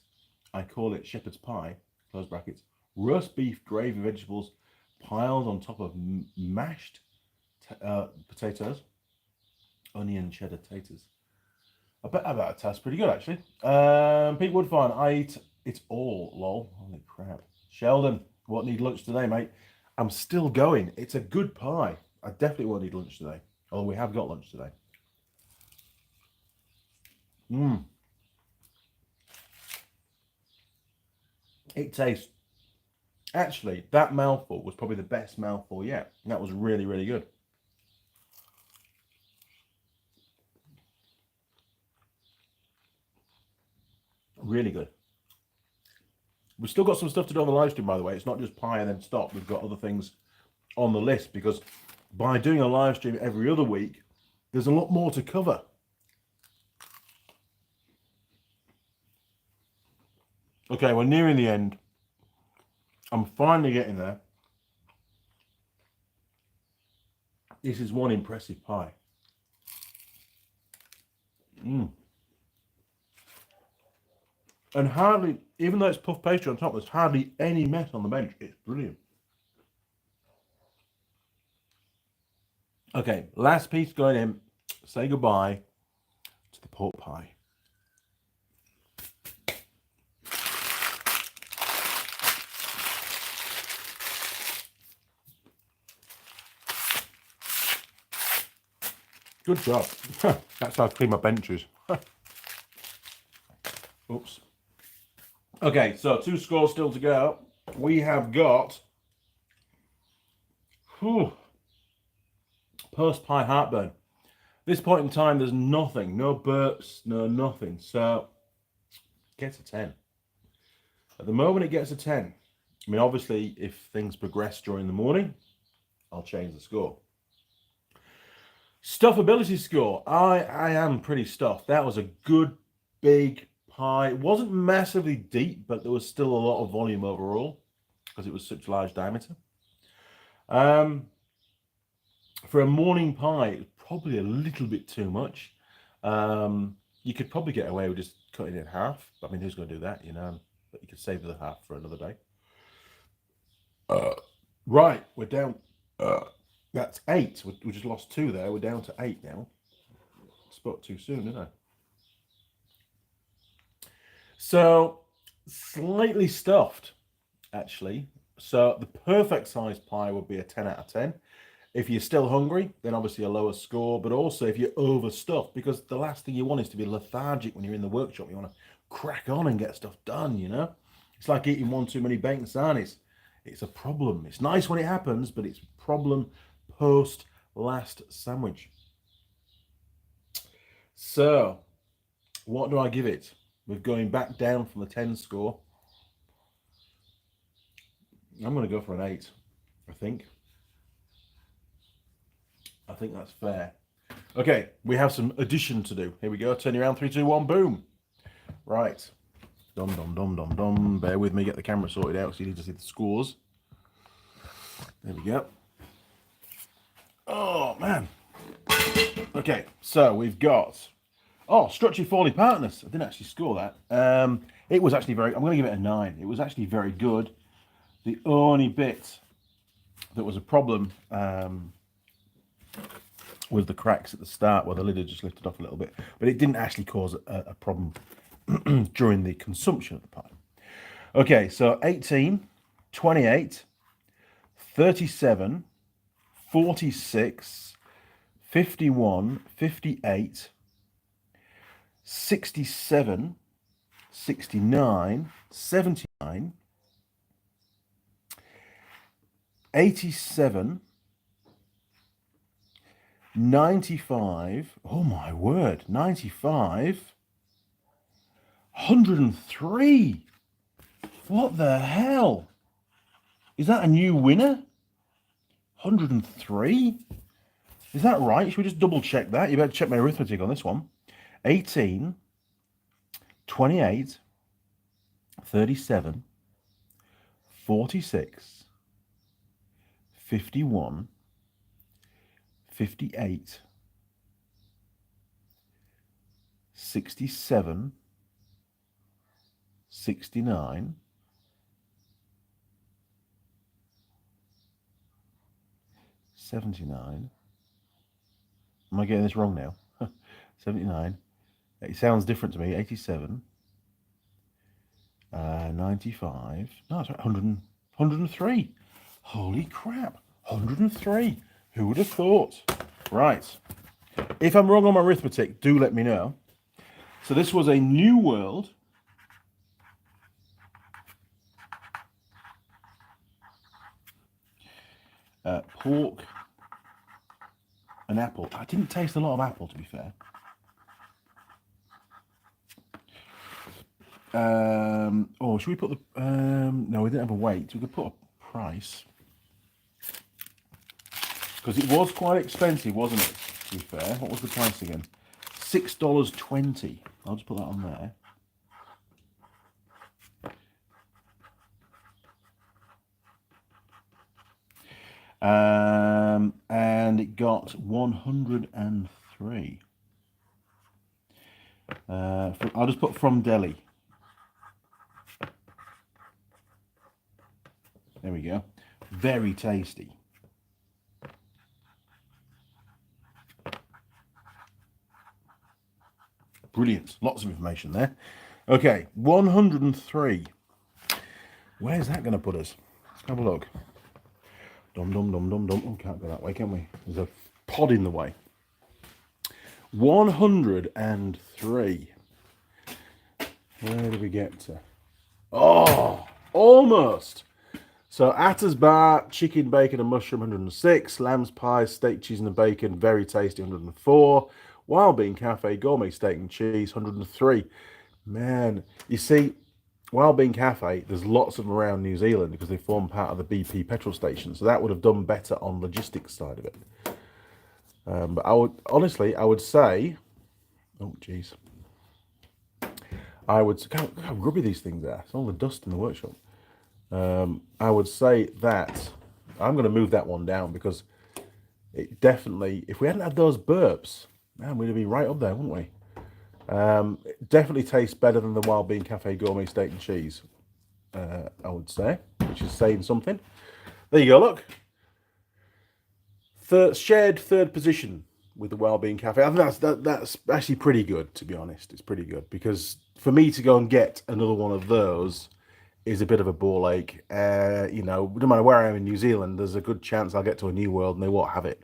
I call it shepherd's pie, close brackets, roast beef, gravy, vegetables, piled on top of mashed potatoes, onion cheddar taters. I bet that tastes pretty good, actually. Pete Woodfine, I eat it all, lol. Holy crap. Sheldon, what need lunch today, mate? I'm still going. It's a good pie. I definitely won't need lunch today. Although we have got lunch today. It tastes... Actually, that mouthful was probably the best mouthful yet. That was really, really good. Really good. We've still got some stuff to do on the live stream, by the way. It's not just pie and then stop. We've got other things on the list because by doing a live stream every other week, there's a lot more to cover. Okay, we're nearing the end. I'm finally getting there. This is one impressive pie. And hardly, even though it's puff pastry on top, there's hardly any mess on the bench. It's brilliant. Okay, last piece going in. Say goodbye to the pork pie. Good job. That's how I clean my benches. Oops. Okay, so 2 scores still to go. We have got post pie heartburn. This point in time, there's nothing, no burps, no nothing. So gets a 10. At the moment, it gets a 10. I mean, obviously, if things progress during the morning, I'll change the score. Stuffability score. I am pretty stuffed. That was a good big pie. It wasn't massively deep, but there was still a lot of volume overall because it was such large diameter. For a morning pie, it was probably a little bit too much. You could probably get away with just cutting it in half. I mean, who's going to do that, you know? But you could save the half for another day. Right, we're down. That's 8. We just lost 2 there. We're down to 8 now. Spoke too soon, didn't I? So, slightly stuffed, actually. So, the perfect size pie would be a 10 out of 10. If you're still hungry, then obviously a lower score. But also if you're overstuffed, because the last thing you want is to be lethargic when you're in the workshop. You want to crack on and get stuff done, you know? It's like eating one too many bacon sarnies. It's a problem. It's nice when it happens, but it's a problem post last sandwich. So, what do I give it? We're going back down from the 10 score. I'm going to go for an 8, I think. I think that's fair. Okay, we have some addition to do. Here we go. Turn you around. 3, 2, 1. Boom. Right. Dum, dum, dum, dum, dum. Bear with me. Get the camera sorted out so you need to see the scores. There we go. Oh, man. Okay, so we've got... Oh, Structure Foley Partners. I didn't actually score that. It was actually very... I'm going to give it a 9. It was actually very good. The only bit that was a problem was the cracks at the start where the lid had just lifted off a little bit. But it didn't actually cause a problem during the consumption of the pie. Okay, so 18, 28, 37, 46, 51, 58, 67, 69, 79, 87, 95, oh my word, 95, 103. What the hell? Is that a new winner? 103? Is that right? Should we just double check that? You better check my arithmetic on this one. 18, 28, 37, 46, 51, 58, 67, 69, 79. Am I getting this wrong now? 79. It sounds different to me. 87. 95. No, it's right. 103. Holy crap. 103. Who would have thought? Right. If I'm wrong on my arithmetic, do let me know. So this was a New World. Pork and apple. I didn't taste a lot of apple, to be fair. Oh, should we put the... no, we didn't have a weight. We could put a price. Because it was quite expensive, wasn't it? To be fair. What was the price again? $6.20. I'll just put that on there. And it got 103. I'll just put from Delhi. There we go. Very tasty. Brilliant. Lots of information there. Okay, 103. Where's that going to put us? Let's have a look. Dum dum dum dum dum. Oh, can't go that way, can we? There's a pod in the way. 103. Where did we get to? Oh, almost. So Atta's Bar, chicken, bacon and mushroom, 106. Lamb's pie, steak, cheese and bacon, very tasty, 104. Wild Bean Cafe, gourmet steak and cheese, 103. Man, you see, Wild Bean Cafe, there's lots of them around New Zealand because they form part of the BP petrol station. So that would have done better on logistics side of it. But I would, honestly, I would say, oh, geez. I would, look how grubby these things are. It's all the dust in the workshop. I would say that I'm going to move that one down because it definitely, if we hadn't had those burps, man, we'd be right up there, wouldn't we? It definitely tastes better than the Wild Bean Cafe gourmet steak and cheese, I would say, which is saying something. There you go, look. Shared third position with the Wild Bean Cafe. I think that's actually pretty good, to be honest. It's pretty good because for me to go and get another one of those is a bit of a ball ache. You know, no matter where I am in New Zealand, there's a good chance I'll get to a New World and they won't have it.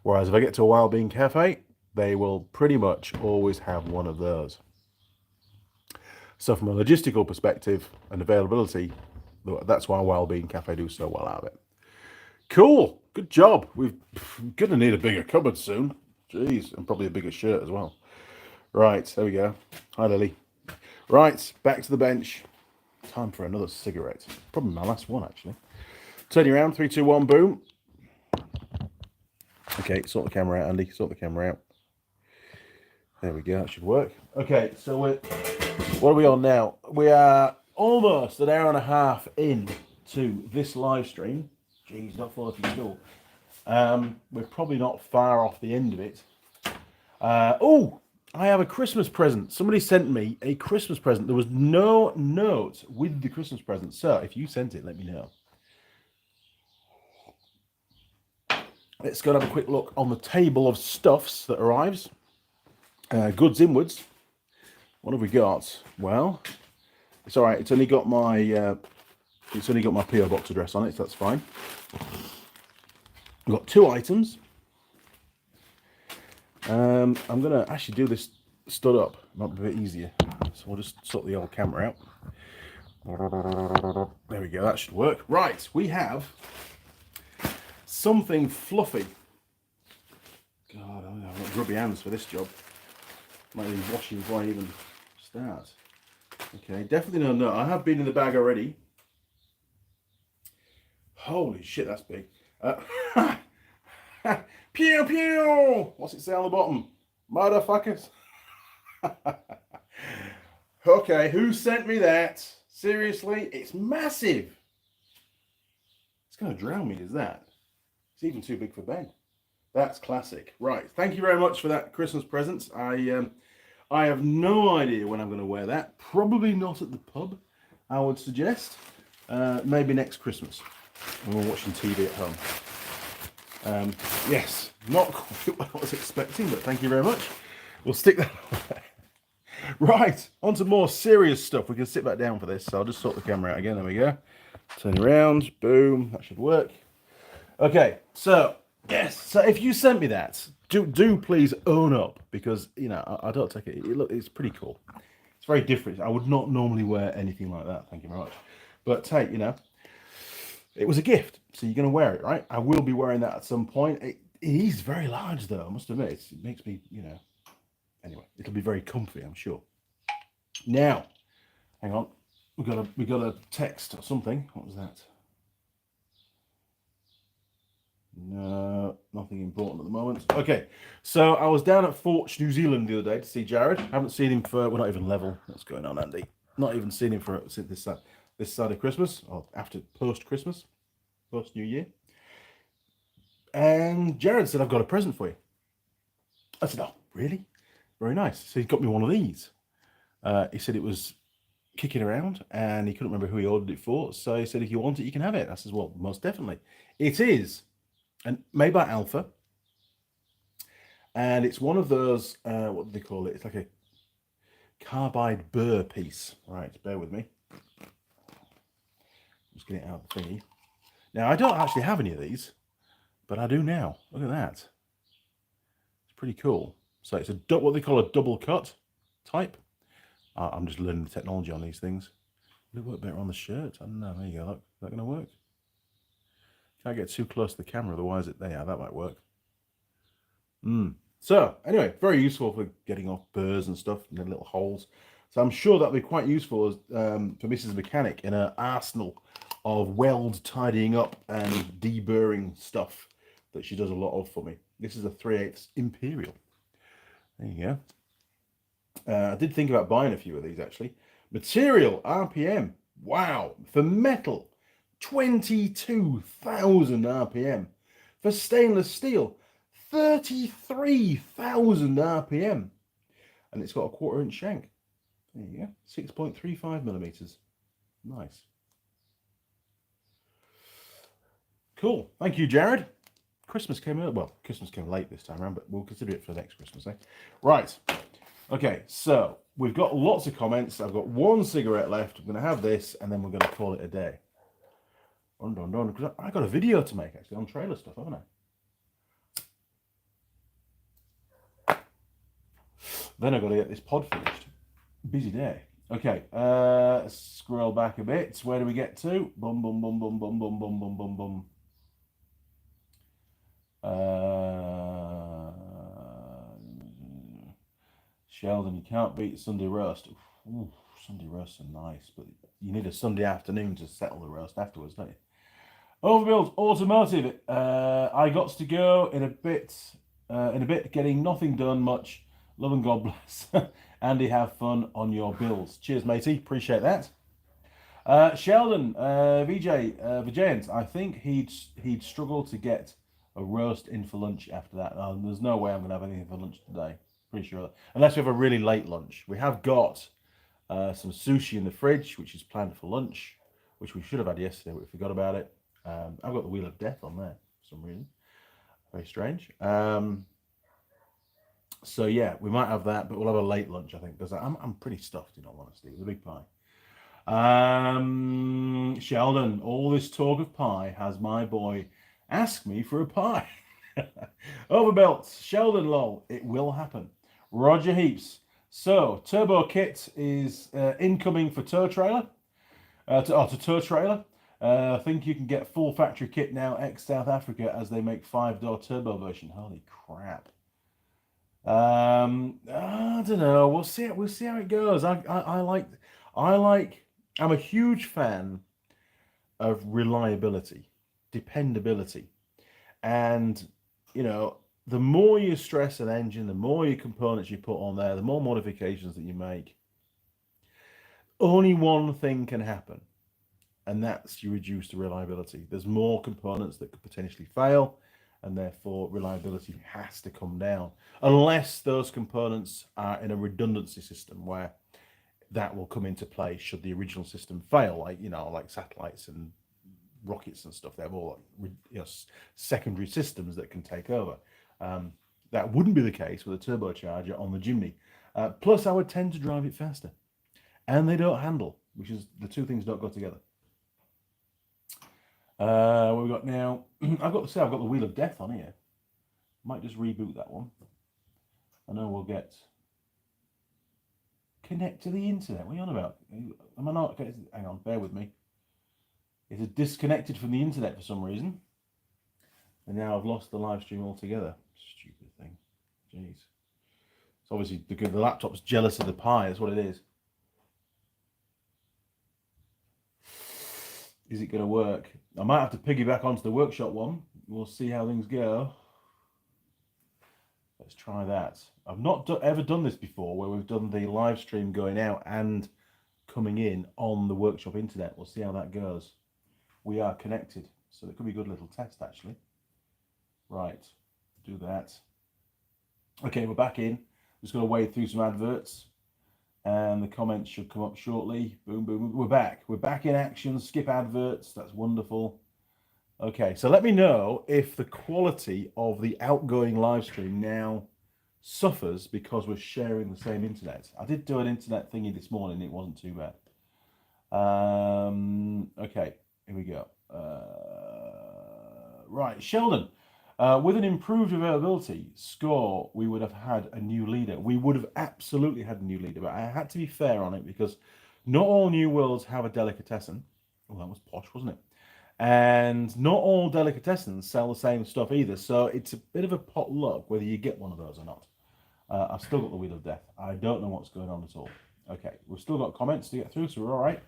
Whereas if I get to a Wild Bean Cafe, they will pretty much always have one of those. So from a logistical perspective and availability, that's why Wild Bean Cafe do so well out of it. Cool, good job. We're gonna need a bigger cupboard soon. Jeez, and probably a bigger shirt as well. Right, there we go. Hi, Lily. Right, back to the bench. Time for another cigarette. Probably my last one, actually. Turn you around, 3, 2, 1, boom. Okay, sort the camera out, Andy. Sort the camera out. There we go, that should work. Okay, so what are we on now? We are almost an hour and a half into this live stream. Jeez, not falling from school. We're probably not far off the end of it. Oh, I have a Christmas present. Somebody sent me a Christmas present. There was no note with the Christmas present. So if you sent it, let me know. Let's go and have a quick look on the table of stuffs that arrives. Goods inwards. What have we got? Well, it's all right. It's only got my PO box address on it, so that's fine. We've got 2 items. I'm gonna actually do this stood up. Might be a bit easier. So we'll just sort the old camera out. There we go. That should work. Right, we have something fluffy. God, I've got grubby hands for this job. Might need washing before I even start. Okay, definitely no. I have been in the bag already. Holy shit, that's big. Pew pew! What's it say on the bottom? Motherfuckers. Okay, who sent me that? Seriously, it's massive. It's going to drown me, is that? It's even too big for Ben. That's classic. Right, thank you very much for that Christmas present. I have no idea when I'm going to wear that. Probably not at the pub, I would suggest. Maybe next Christmas when we're watching TV at home. Yes, not quite what I was expecting, but thank you very much. We'll stick that on. Right, on to more serious stuff. We can sit back down for this, so I'll just sort the camera out again. There we go. Turn around, boom, that should work. Okay, so yes, so if you sent me that, do please own up, because you know I don't take it. It's pretty cool. It's very different. I would not normally wear anything like that. Thank you very much. But hey, you know, it was a gift, so you're going to wear it, right? I will be wearing that at some point. It is very large, though. I must admit, it makes me, you know. Anyway, it'll be very comfy, I'm sure. Now, hang on. We got a text or something. What was that? No, nothing important at the moment. Okay, so I was down at Forge, New Zealand the other day to see Jared. Haven't seen him for, we're not even level. What's going on, Andy? Not even seen him for since this side of Christmas, or after post-Christmas, post-New Year. And Jared said, I've got a present for you. I said, oh, really? Very nice. So he got me one of these. He said it was kicking around and he couldn't remember who he ordered it for. So he said, if you want it, you can have it. I said, well, most definitely. It is made by Alpha. And it's one of those, what do they call it? It's like a carbide burr piece. Right, bear with me. Just get it out of the thingy. Now, I don't actually have any of these, but I do now. Look at that. It's pretty cool. So it's what they call a double cut type. I'm just learning the technology on these things. Will it work better on the shirt? I don't know. There you go. Look, is that going to work? Can't get too close to the camera, otherwise that might work. So anyway, very useful for getting off burrs and stuff and the little holes. So I'm sure that'll be quite useful for Mrs. Mechanic in her arsenal of weld tidying up and deburring stuff that she does a lot of for me. This is a 3/8 Imperial. There you go. I did think about buying a few of these actually. Material RPM. Wow. For metal, 22,000 RPM. For stainless steel, 33,000 RPM. And it's got a 1/4 inch shank. There you go. 6.35 millimeters. Nice. Cool. Thank you, Jared. Christmas came early. Well, Christmas came late this time around, but we'll consider it for next Christmas, eh? Right. Okay, so we've got lots of comments. I've got one cigarette left. I'm going to have this, and then we're going to call it a day. Because I got a video to make, actually, on trailer stuff, haven't I? Then I've got to get this pod finished. Busy day. Okay, scroll back a bit. Where do we get to? Bum, bum, bum, bum, bum, bum, bum, bum, bum, bum. Sheldon, you can't beat Sunday roast. Ooh, Sunday roasts are nice, but you need a Sunday afternoon to settle the roast afterwards, don't you? Overbuild Automotive. I got to go in a bit, getting nothing done much. Love and God bless. Andy, have fun on your bills. Cheers, matey. Appreciate that. Sheldon, Vijayant, I think he'd struggle to get a roast in for lunch after that. There's no way I'm going to have anything for lunch today. Pretty sure. Unless we have a really late lunch. We have got some sushi in the fridge, which is planned for lunch, which we should have had yesterday, but we forgot about it. I've got the Wheel of Death on there for some reason. Very strange. So yeah, we might have that, but we'll have a late lunch, I think, because I'm pretty stuffed, in all honesty, with a big pie. Sheldon, all this talk of pie has my boy ask me for a pie. Overbuilt, Sheldon, lol, it will happen. Roger Heaps. So, Turbo Kit is incoming for tow trailer. To tow trailer. I think you can get full factory kit now, ex-South Africa, as they make 5-door turbo version. Holy crap. I don't know. We'll see how it goes. I'm a huge fan of reliability, dependability, and you know, the more you stress an engine, the more your components you put on there, the more modifications that you make. Only one thing can happen, and that's you reduce the reliability. There's more components that could potentially fail, and therefore reliability has to come down, unless those components are in a redundancy system where that will come into play should the original system fail, like, you know, like satellites and rockets and stuff. They have all, you know, secondary systems that can take over. That wouldn't be the case with a turbocharger on the Jimny. Plus, I would tend to drive it faster, and they don't handle, which is the two things don't go together. What we've got now, I've got the Wheel of Death on here. Might just reboot that one. I know we'll get connect to the internet. What are you on about? Am I not? Hang on, bear with me. It is disconnected from the internet for some reason, and now I've lost the live stream altogether. Stupid thing. Jeez. It's obviously the laptop's jealous of the pie. That's what it is. Is it going to work? I might have to piggyback onto the workshop one. We'll see how things go. Let's try that. I've not ever done this before, where we've done the live stream going out and coming in on the workshop internet. We'll see how that goes. We are connected, so it could be a good little test, actually. Right, do that. Okay, we're back in. Just going to wade through some adverts, and the comments should come up shortly. Boom, boom, we're back. We're back in action. Skip adverts. That's wonderful. Okay, so let me know if the quality of the outgoing live stream now suffers because we're sharing the same internet. I did do an internet thingy this morning. It wasn't too bad. Okay, here we go. Right, Sheldon. With an improved availability score, we would have had a new leader. We would have absolutely had a new leader, but I had to be fair on it because not all new worlds have a delicatessen. Oh, that was posh, wasn't it? And not all delicatessens sell the same stuff either, so it's a bit of a potluck whether you get one of those or not. I've still got the Wheel of Death. I don't know what's going on at all. Okay, we've still got comments to get through, so we're all right.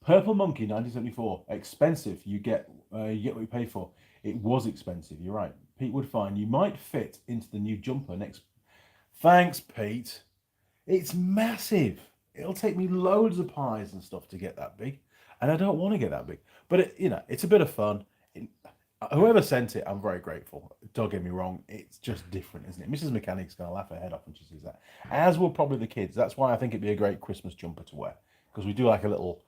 Purple Monkey 1974, expensive. You get what you pay for. It was expensive. You're right. Pete Woodfine, you might fit into the new jumper next. Thanks, Pete. It's massive. It'll take me loads of pies and stuff to get that big. And I don't want to get that big, but you know, it's a bit of fun. Whoever sent it, I'm very grateful. Don't get me wrong, it's just different, isn't it? Mrs. Mechanic's gonna laugh her head off when she sees that, as will probably the kids. That's why I think it'd be a great Christmas jumper to wear, because we do like a little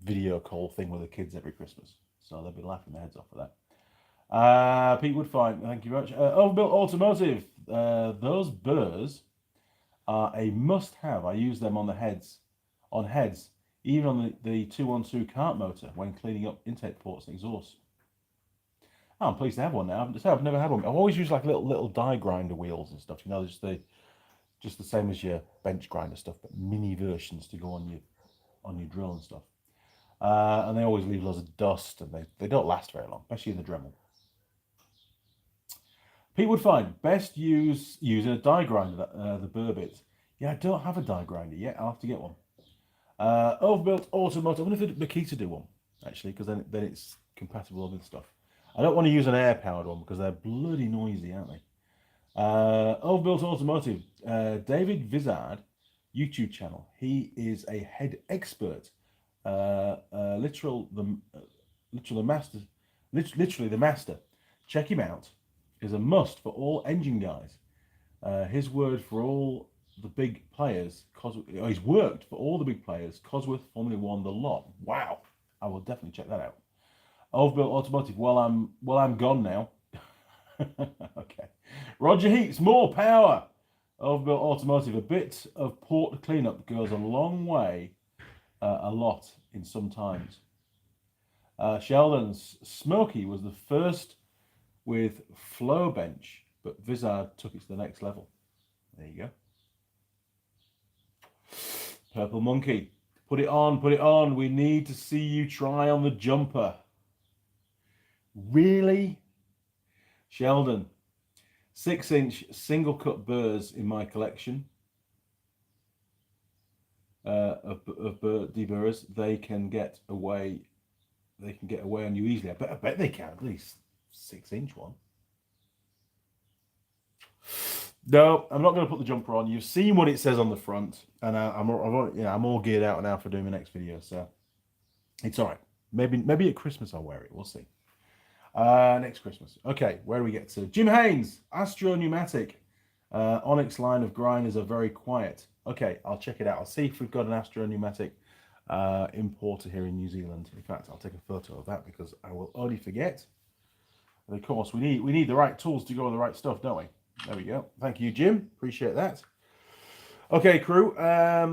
video call thing with the kids every Christmas, so they'll be laughing their heads off for that. Pete Woodfine, thank you very much. Overbuilt Automotive, those burrs are a must-have. I use them on the heads, even on the 212 cart motor when cleaning up intake ports and exhausts. Oh, I'm pleased to have one now. I've never had one. I've always used like little die grinder wheels and stuff. You know, just the same as your bench grinder stuff, but mini versions to go on your drill and stuff. And they always leave loads of dust, and they don't last very long, especially in the Dremel. Pete Woodfine, best using a die grinder, the burr bits. Yeah, I don't have a die grinder yet. I'll have to get one. Overbuilt Automotive. I wonder if Makita do one, actually, because then it's compatible with stuff. I don't want to use an air-powered one because they're bloody noisy, aren't they? Overbuilt Automotive. David Vizard, YouTube channel. He is a head expert. Literally the master. Check him out. Is a must for all engine guys. His word for all the big players. He's worked for all the big players. Cosworth, Formula One, the lot. Wow, I will definitely check that out. Overbuilt Automotive. Well, I'm gone now. Okay. Roger Heats, more power. Overbuilt Automotive. A bit of port cleanup goes a long way. A lot in some times. Sheldon's Smoky was the first with flow bench, but Vizard took it to the next level. There you go. Purple Monkey, put it on. We need to see you try on the jumper. Really? Sheldon, 6-inch single cut burrs in my collection of deburrs. They can get away on you easily. I bet they can, at least 6-inch one. No, I'm not going to put the jumper on. You've seen what it says on the front, and I'm all geared out now for doing the next video, so it's all right. Maybe at Christmas I'll wear it. We'll see. Next Christmas. Okay, where do we get to? Jim Haynes, Astro Pneumatic. Onyx line of grinders are very quiet. Okay, I'll check it out. I'll see if we've got an Astro Pneumatic importer here in New Zealand. In fact, I'll take a photo of that because I will only forget. And of course, we need the right tools to go on the right stuff, don't we? There we go. Thank you, Jim. Appreciate that. Okay, crew,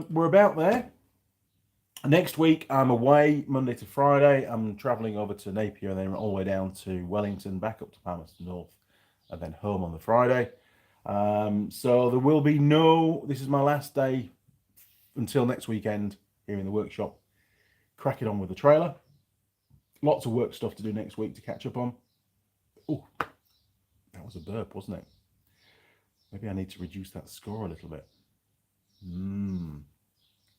we're about there. Next week, I'm away Monday to Friday. I'm travelling over to Napier and then all the way down to Wellington, back up to Palmerston North, and then home on the Friday. So there will be this is my last day until next weekend here in the workshop. Cracking on with the trailer. Lots of work stuff to do next week to catch up on. Oh, that was a burp, wasn't it? Maybe I need to reduce that score a little bit.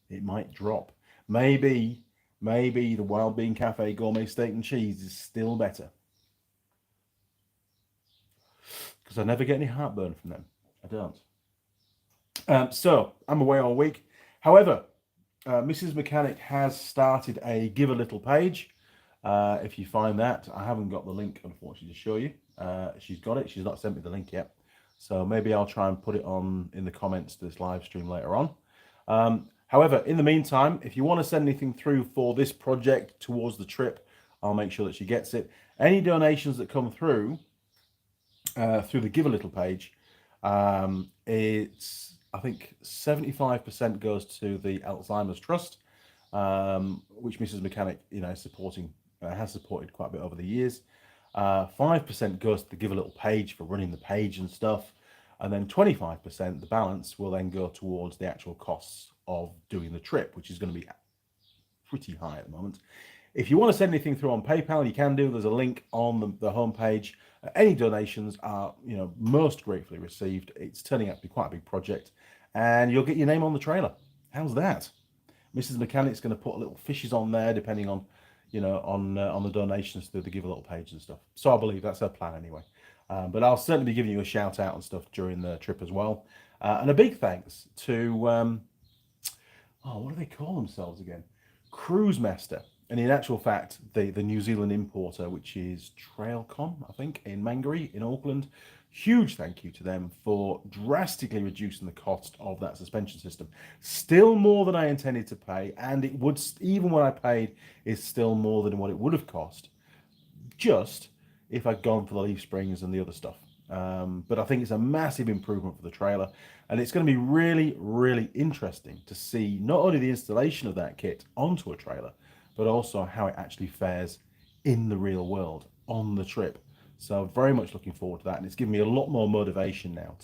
It might drop. Maybe the Wild Bean Cafe Gourmet Steak and Cheese is still better. Because I never get any heartburn from them. I don't. So, I'm away all week. However, Mrs. Mechanic has started a Give a Little page. If you find that, I haven't got the link, unfortunately, to show you. She's got it. She's not sent me the link yet. So maybe I'll try and put it on in the comments to this live stream later on. However, in the meantime, if you want to send anything through for this project towards the trip, I'll make sure that she gets it. Any donations that come through the Give a Little page, it's, I think 75% goes to the Alzheimer's Trust, which Mrs. Mechanic, is supporting, has supported quite a bit over the years. 5% goes to the Give a Little page for running the page and stuff. And then 25%, the balance, will then go towards the actual costs of doing the trip, which is going to be pretty high at the moment. If you want to send anything through on PayPal, you can do. There's a link on the homepage. Any donations are, most gratefully received. It's turning out to be quite a big project, and you'll get your name on the trailer. How's that? Mrs. Mechanic's going to put little fishes on there, depending on, on the donations through the Give a Little page and stuff. So I believe that's her plan anyway. But I'll certainly be giving you a shout out and stuff during the trip as well. And a big thanks to, what do they call themselves again? Cruise Master. And in actual fact, the New Zealand importer, which is Trailcon, I think, in Mangere, in Auckland. Huge thank you to them for drastically reducing the cost of that suspension system. Still more than I intended to pay, and it would, even what I paid, is still more than what it would have cost, just if I'd gone for the leaf springs and the other stuff. But I think it's a massive improvement for the trailer, and it's going to be really, really interesting to see not only the installation of that kit onto a trailer, but also how it actually fares in the real world on the trip. So very much looking forward to that, and it's given me a lot more motivation now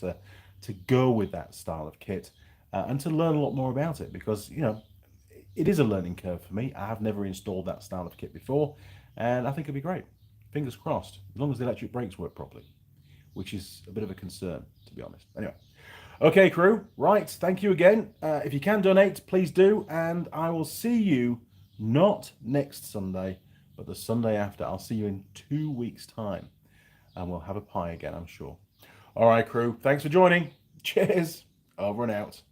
to go with that style of kit and to learn a lot more about it, because it is a learning curve for me. I have never installed that style of kit before, and I think it'll be great. Fingers crossed, as long as the electric brakes work properly, which is a bit of a concern, to be honest. Anyway, okay, crew, right, thank you again. If you can donate, please do, and I will see you not next Sunday, but the Sunday after. I'll see you in 2 weeks' time, and we'll have a pie again, I'm sure. All right, crew, thanks for joining. Cheers, over and out.